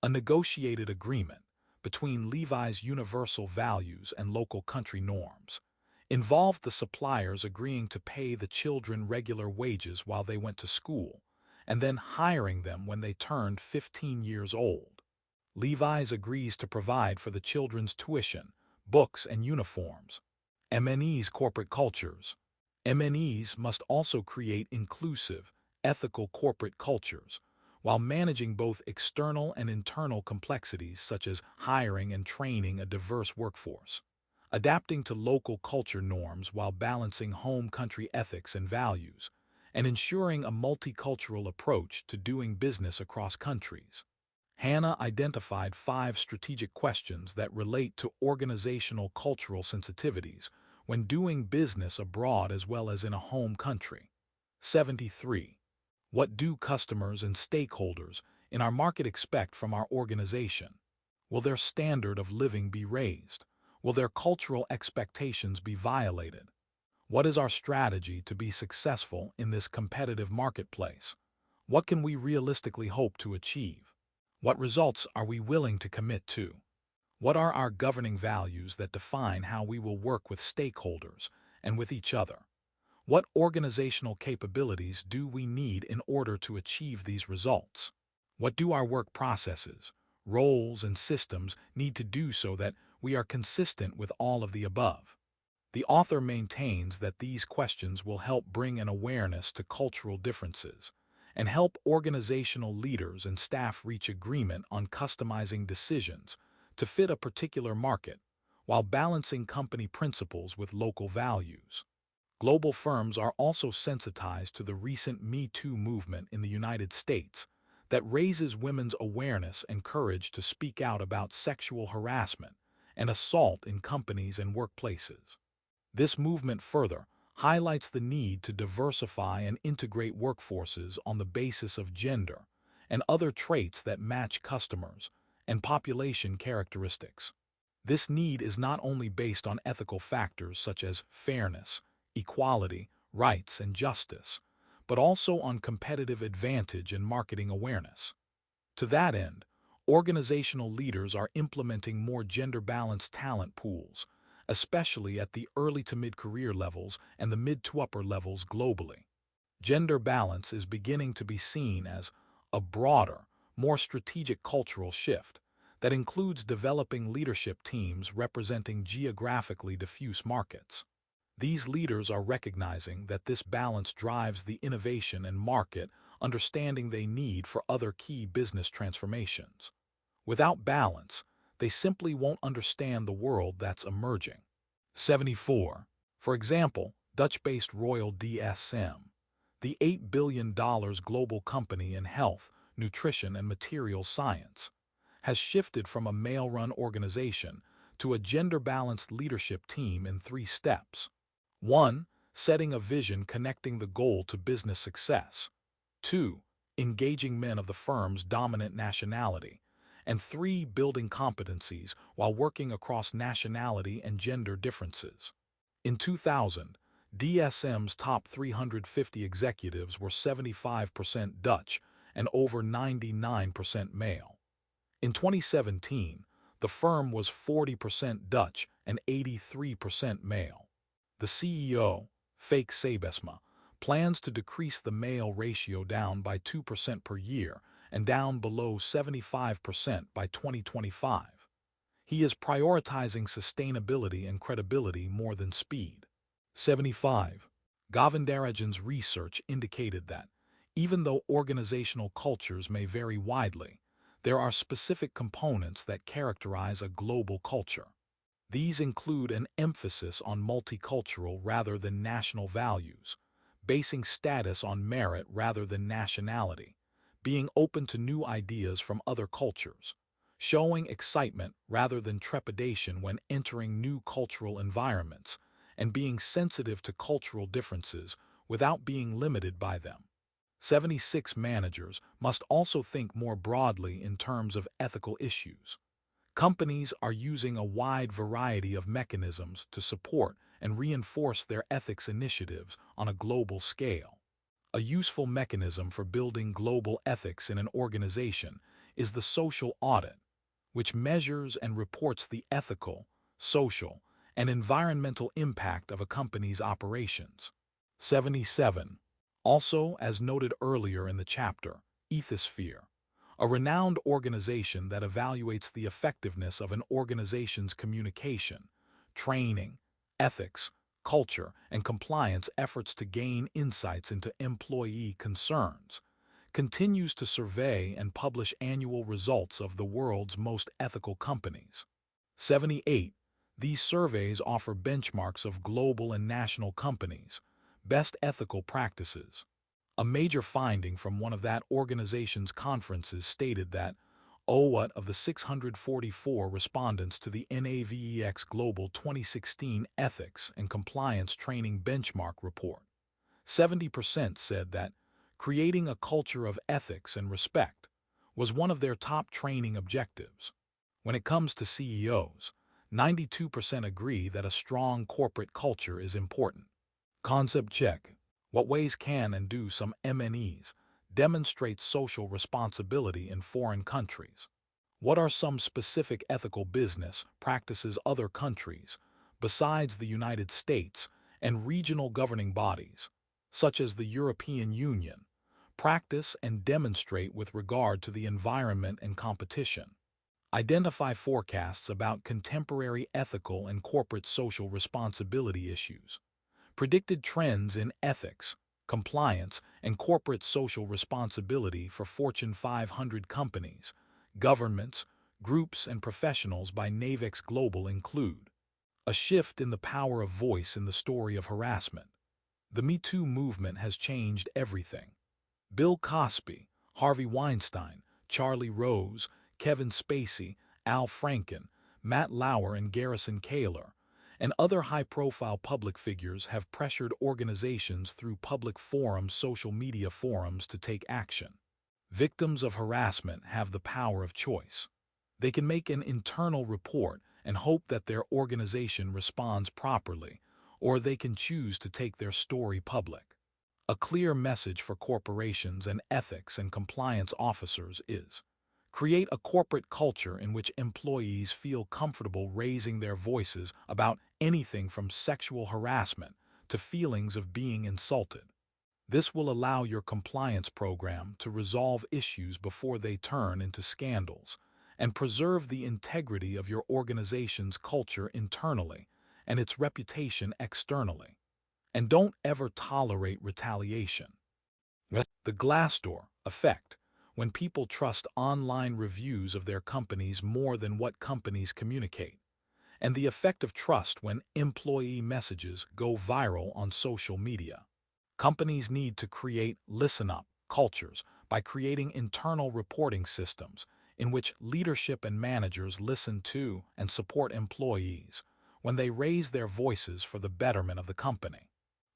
A negotiated agreement between Levi's universal values and local country norms involved the suppliers agreeing to pay the children regular wages while they went to school, and then hiring them when they turned 15 years old. Levi's agrees to provide for the children's tuition, books, and uniforms. MNE's corporate cultures. MNEs must also create inclusive, ethical corporate cultures, while managing both external and internal complexities such as hiring and training a diverse workforce, adapting to local culture norms while balancing home country ethics and values, and ensuring a multicultural approach to doing business across countries. Hannah identified 5 strategic questions that relate to organizational cultural sensitivities when doing business abroad as well as in a home country. 73. What do customers and stakeholders in our market expect from our organization? Will their standard of living be raised? Will their cultural expectations be violated? What is our strategy to be successful in this competitive marketplace? What can we realistically hope to achieve? What results are we willing to commit to? What are our governing values that define how we will work with stakeholders and with each other? What organizational capabilities do we need in order to achieve these results? What do our work processes, roles, and systems need to do so that we are consistent with all of the above? The author maintains that these questions will help bring an awareness to cultural differences and help organizational leaders and staff reach agreement on customizing decisions to fit a particular market while balancing company principles with local values. Global firms are also sensitized to the recent Me Too movement in the United States that raises women's awareness and courage to speak out about sexual harassment and assault in companies and workplaces. This movement further highlights the need to diversify and integrate workforces on the basis of gender and other traits that match customers and population characteristics. This need is not only based on ethical factors such as fairness, equality, rights, and justice, but also on competitive advantage and marketing awareness. To that end, organizational leaders are implementing more gender-balanced talent pools, especially at the early to mid-career levels and the mid to upper levels globally. Gender balance is beginning to be seen as a broader, more strategic cultural shift that includes developing leadership teams representing geographically diffuse markets. These leaders are recognizing that this balance drives the innovation and market understanding they need for other key business transformations. Without balance, they simply won't understand the world that's emerging. 74. For example, Dutch-based Royal DSM, the $8 billion global company in health, nutrition, and materials science, has shifted from a male-run organization to a gender-balanced leadership team in 3 steps. 1. Setting a vision connecting the goal to business success. 2. Engaging men of the firm's dominant nationality. And 3. Building competencies while working across nationality and gender differences. In 2000, DSM's top 350 executives were 75% Dutch and over 99% male. In 2017, the firm was 40% Dutch and 83% male. The CEO, Fake Sebesma, plans to decrease the male ratio down by 2% per year and down below 75% by 2025. He is prioritizing sustainability and credibility more than speed. 75. Govindarajan's research indicated that, even though organizational cultures may vary widely, there are specific components that characterize a global culture. These include an emphasis on multicultural rather than national values, basing status on merit rather than nationality, being open to new ideas from other cultures, showing excitement rather than trepidation when entering new cultural environments, and being sensitive to cultural differences without being limited by them. 76. Managers must also think more broadly in terms of ethical issues. Companies are using a wide variety of mechanisms to support and reinforce their ethics initiatives on a global scale. A useful mechanism for building global ethics in an organization is the social audit, which measures and reports the ethical, social, and environmental impact of a company's operations. 77. Also, as noted earlier in the chapter, Ethisphere, a renowned organization that evaluates the effectiveness of an organization's communication, training, ethics, culture, and compliance efforts to gain insights into employee concerns, continues to survey and publish annual results of the world's most ethical companies. 78. These surveys offer benchmarks of global and national companies' best ethical practices. A major finding from one of that organization's conferences stated that What of the 644 respondents to the NAVEX Global 2016 Ethics and Compliance Training Benchmark Report, 70% said that creating a culture of ethics and respect was one of their top training objectives. When it comes to CEOs, 92% agree that a strong corporate culture is important. Concept check. What ways can and do some MNEs demonstrate social responsibility in foreign countries? What are some specific ethical business practices other countries, besides the United States and regional governing bodies, such as the European Union, practice and demonstrate with regard to the environment and competition? Identify forecasts about contemporary ethical and corporate social responsibility issues. Predicted trends in ethics, compliance, and corporate social responsibility for Fortune 500 companies, governments, groups, and professionals by NAVEX Global include a shift in the power of voice in the story of harassment. The Me Too movement has changed everything. Bill Cosby, Harvey Weinstein, Charlie Rose, Kevin Spacey, Al Franken, Matt Lauer, and Garrison Keillor, and other high-profile public figures have pressured organizations through public forums, social media forums to take action. Victims of harassment have the power of choice. They can make an internal report and hope that their organization responds properly, or they can choose to take their story public. A clear message for corporations and ethics and compliance officers is: create a corporate culture in which employees feel comfortable raising their voices about anything from sexual harassment to feelings of being insulted. This will allow your compliance program to resolve issues before they turn into scandals and preserve the integrity of your organization's culture internally and its reputation externally. And don't ever tolerate retaliation. The Glassdoor effect. When people trust online reviews of their companies more than what companies communicate, and the effect of trust when employee messages go viral on social media. Companies need to create listen-up cultures by creating internal reporting systems in which leadership and managers listen to and support employees when they raise their voices for the betterment of the company.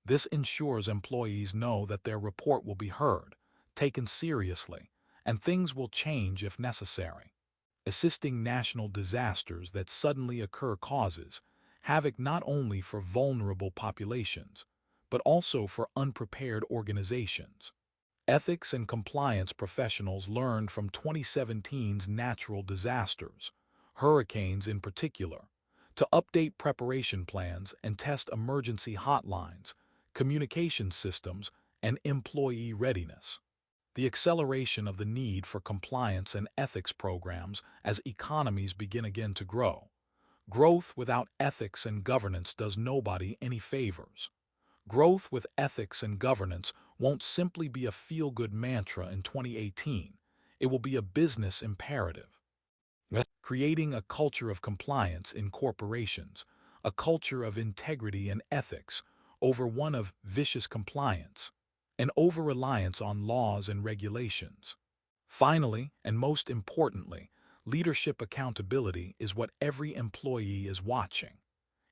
This ensures employees know that their report will be heard, taken seriously, and things will change if necessary. Assisting national disasters that suddenly occur causes havoc not only for vulnerable populations, but also for unprepared organizations. Ethics and compliance professionals learned from 2017's natural disasters, hurricanes in particular, to update preparation plans and test emergency hotlines, communication systems, and employee readiness. The acceleration of the need for compliance and ethics programs as economies begin again to grow. Growth without ethics and governance does nobody any favors. Growth with ethics and governance won't simply be a feel-good mantra in 2018. It will be a business imperative. Creating a culture of compliance in corporations, a culture of integrity and ethics, over one of vicious compliance, an over-reliance on laws and regulations. Finally, and most importantly, leadership accountability is what every employee is watching.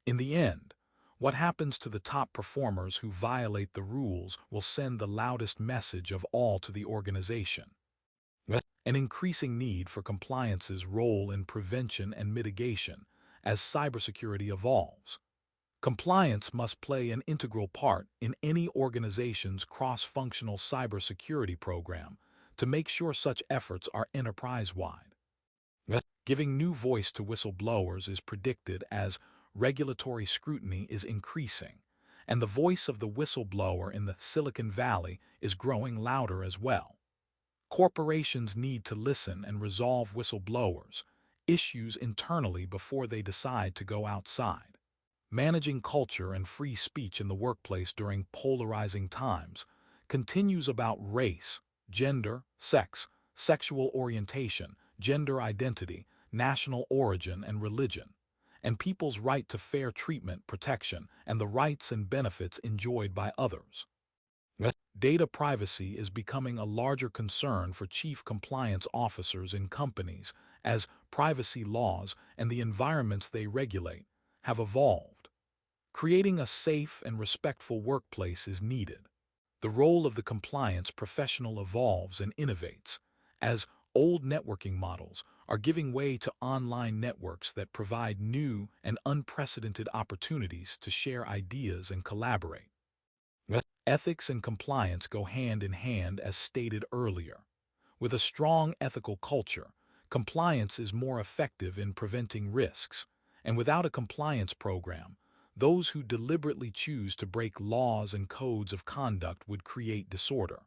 In the end, what happens to the top performers who violate the rules will send the loudest message of all to the organization. An increasing need for compliance's role in prevention and mitigation as cybersecurity evolves. Compliance must play an integral part in any organization's cross-functional cybersecurity program to make sure such efforts are enterprise-wide. Giving new voice to whistleblowers is predicted as regulatory scrutiny is increasing, and the voice of the whistleblower in the Silicon Valley is growing louder as well. Corporations need to listen and resolve whistleblowers' issues internally before they decide to go outside. Managing culture and free speech in the workplace during polarizing times continues about race, gender, sex, sexual orientation, gender identity, national origin, and religion, and people's right to fair treatment, protection, and the rights and benefits enjoyed by others. Data privacy is becoming a larger concern for chief compliance officers in companies as privacy laws and the environments they regulate have evolved. Creating a safe and respectful workplace is needed. The role of the compliance professional evolves and innovates, as old networking models are giving way to online networks that provide new and unprecedented opportunities to share ideas and collaborate. Ethics and compliance go hand in hand, as stated earlier. With a strong ethical culture, compliance is more effective in preventing risks, and without a compliance program, those who deliberately choose to break laws and codes of conduct would create disorder.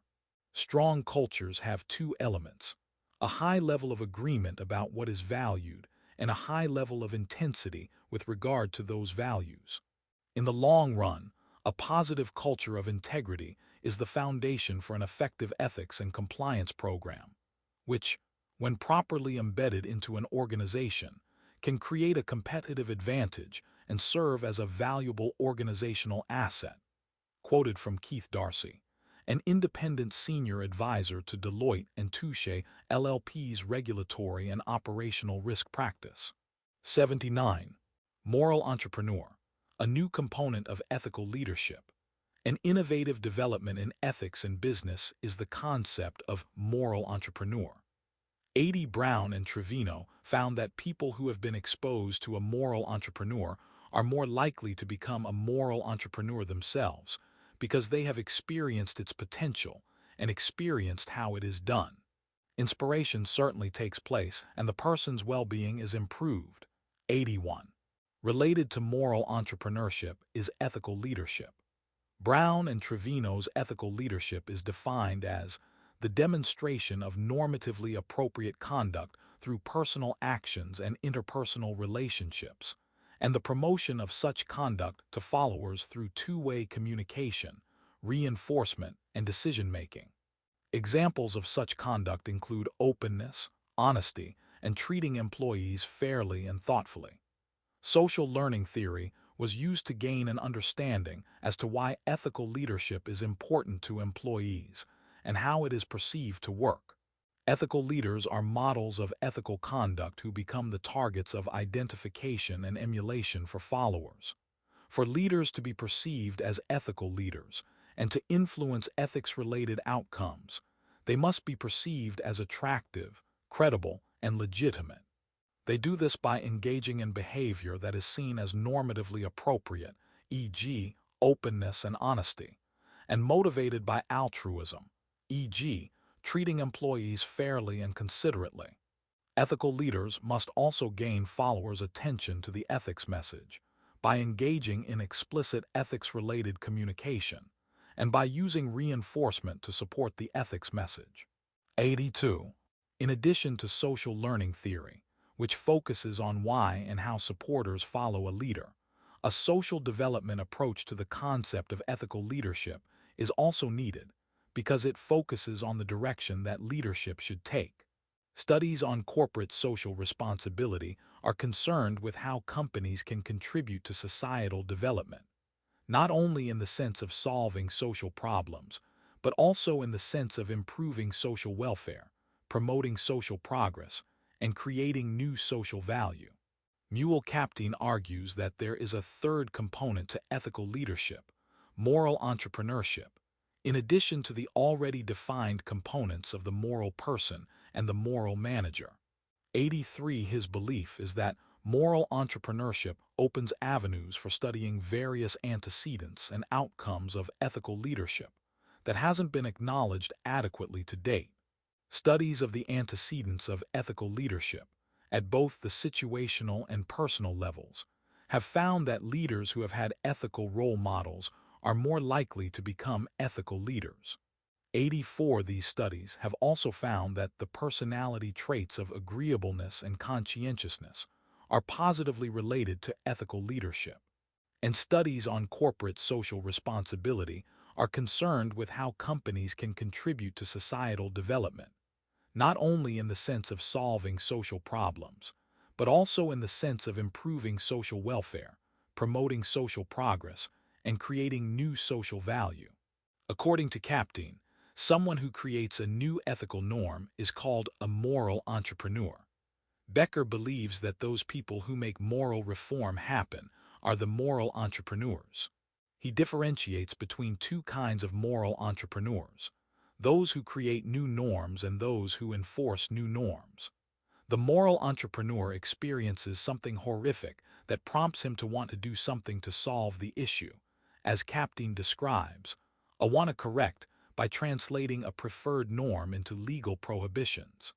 Strong cultures have two elements: a high level of agreement about what is valued and a high level of intensity with regard to those values. In the long run, a positive culture of integrity is the foundation for an effective ethics and compliance program, which, when properly embedded into an organization, can create a competitive advantage and serve as a valuable organizational asset. Quoted from Keith Darcy, an independent senior advisor to Deloitte and Touche LLP's regulatory and operational risk practice. 79. Moral entrepreneur, a new component of ethical leadership. An innovative development in ethics and business is the concept of moral entrepreneur. A.D. Brown and Trevino found that people who have been exposed to a moral entrepreneur are more likely to become a moral entrepreneur themselves because they have experienced its potential and experienced how it is done. Inspiration certainly takes place, and the person's well-being is improved. 81. Related to moral entrepreneurship is ethical leadership. Brown and Trevino's ethical leadership is defined as the demonstration of normatively appropriate conduct through personal actions and interpersonal relationships, and the promotion of such conduct to followers through two-way communication, reinforcement, and decision-making. Examples of such conduct include openness, honesty, and treating employees fairly and thoughtfully. Social learning theory was used to gain an understanding as to why ethical leadership is important to employees and how it is perceived to work. Ethical leaders are models of ethical conduct who become the targets of identification and emulation for followers. For leaders to be perceived as ethical leaders and to influence ethics-related outcomes, they must be perceived as attractive, credible, and legitimate. They do this by engaging in behavior that is seen as normatively appropriate, e.g., openness and honesty, and motivated by altruism, e.g., treating employees fairly and considerately. Ethical leaders must also gain followers' attention to the ethics message by engaging in explicit ethics-related communication and by using reinforcement to support the ethics message. 82. In addition to social learning theory, which focuses on why and how supporters follow a leader, a social development approach to the concept of ethical leadership is also needed because it focuses on the direction that leadership should take. Studies on corporate social responsibility are concerned with how companies can contribute to societal development, not only in the sense of solving social problems, but also in the sense of improving social welfare, promoting social progress, and creating new social value. Mule-Kaptein argues that there is a third component to ethical leadership, moral entrepreneurship, in addition to the already defined components of the moral person and the moral manager. 83. His belief is that moral entrepreneurship opens avenues for studying various antecedents and outcomes of ethical leadership that hasn't been acknowledged adequately to date. Studies of the antecedents of ethical leadership, at both the situational and personal levels, have found that leaders who have had ethical role models are more likely to become ethical leaders. 84. These studies have also found that the personality traits of agreeableness and conscientiousness are positively related to ethical leadership. And studies on corporate social responsibility are concerned with how companies can contribute to societal development, not only in the sense of solving social problems, but also in the sense of improving social welfare, promoting social progress, and creating new social value. According to Captain, someone who creates a new ethical norm is called a moral entrepreneur. Becker believes that those people who make moral reform happen are the moral entrepreneurs. He differentiates between two kinds of moral entrepreneurs: those who create new norms and those who enforce new norms. The moral entrepreneur experiences something horrific that prompts him to want to do something to solve the issue, as Captain describes, a want to correct by translating a preferred norm into legal prohibitions.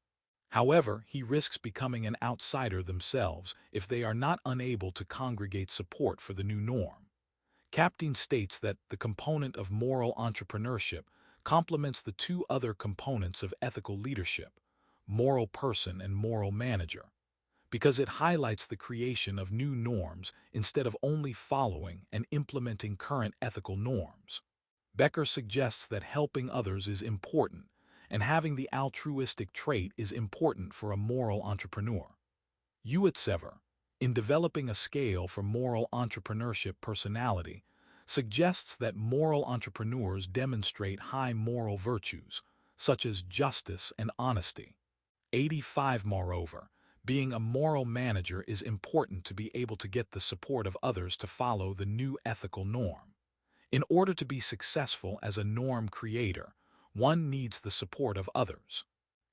However, he risks becoming an outsider themselves if they are not unable to congregate support for the new norm. Captain states that the component of moral entrepreneurship complements the two other components of ethical leadership, moral person and moral manager, because it highlights the creation of new norms instead of only following and implementing current ethical norms. Becker suggests that helping others is important, and having the altruistic trait is important for a moral entrepreneur. Uetsever, in developing a scale for moral entrepreneurship personality, suggests that moral entrepreneurs demonstrate high moral virtues, such as justice and honesty. 85. Moreover, being a moral manager is important to be able to get the support of others to follow the new ethical norm. In order to be successful as a norm creator, one needs the support of others.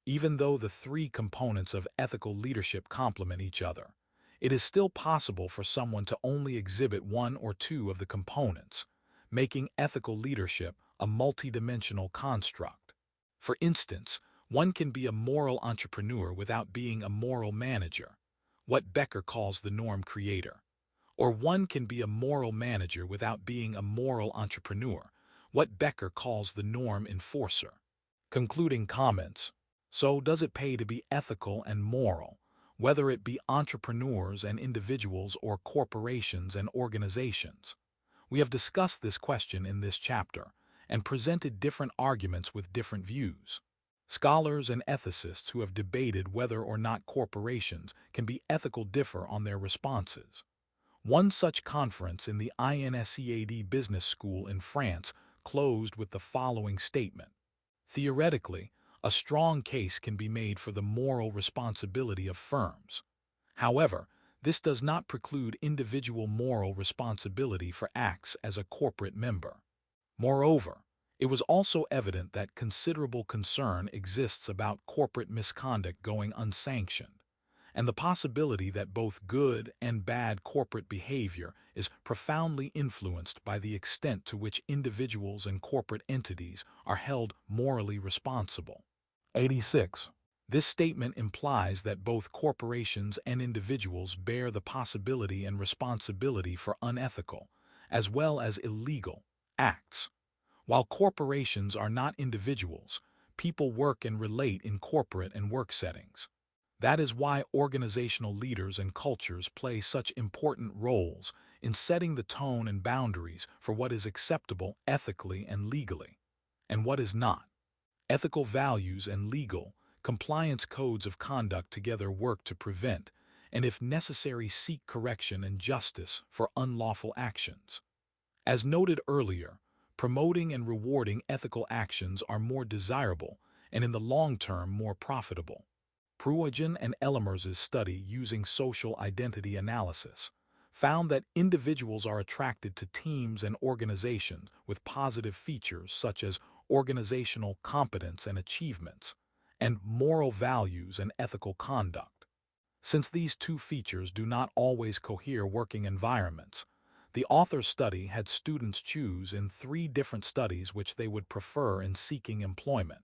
Even though the three components of ethical leadership complement each other, it is still possible for someone to only exhibit one or two of the components, making ethical leadership a multidimensional construct. For instance, one can be a moral entrepreneur without being a moral manager, what Becker calls the norm creator. Or one can be a moral manager without being a moral entrepreneur, what Becker calls the norm enforcer. Concluding comments. So does it pay to be ethical and moral, whether it be entrepreneurs and individuals or corporations and organizations? We have discussed this question in this chapter and presented different arguments with different views. Scholars and ethicists who have debated whether or not corporations can be ethical differ on their responses. One such conference in the INSEAD Business School in France closed with the following statement: theoretically, a strong case can be made for the moral responsibility of firms. However, this does not preclude individual moral responsibility for acts as a corporate member. Moreover, it was also evident that considerable concern exists about corporate misconduct going unsanctioned, and the possibility that both good and bad corporate behavior is profoundly influenced by the extent to which individuals and corporate entities are held morally responsible. 86. This statement implies that both corporations and individuals bear the possibility and responsibility for unethical, as well as illegal, acts. While corporations are not individuals, people work and relate in corporate and work settings. That is why organizational leaders and cultures play such important roles in setting the tone and boundaries for what is acceptable ethically and legally, and what is not. Ethical values and legal, compliance codes of conduct together work to prevent, and if necessary seek correction and justice for unlawful actions. As noted earlier, promoting and rewarding ethical actions are more desirable and in the long term more profitable. Pruigen and Ellemers's study using social identity analysis found that individuals are attracted to teams and organizations with positive features such as organizational competence and achievements, and moral values and ethical conduct. Since these two features do not always cohere working environments, the author's study had students choose in 3 different studies which they would prefer in seeking employment: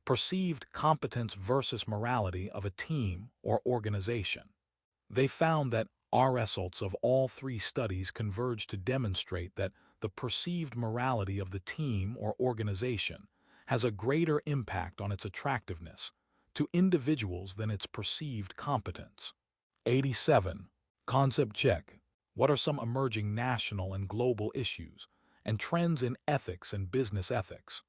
perceived competence versus morality of a team or organization. They found that our results of all 3 studies converged to demonstrate that the perceived morality of the team or organization has a greater impact on its attractiveness to individuals than its perceived competence. 87. Concept check. What are some emerging national and global issues and trends in ethics and business ethics?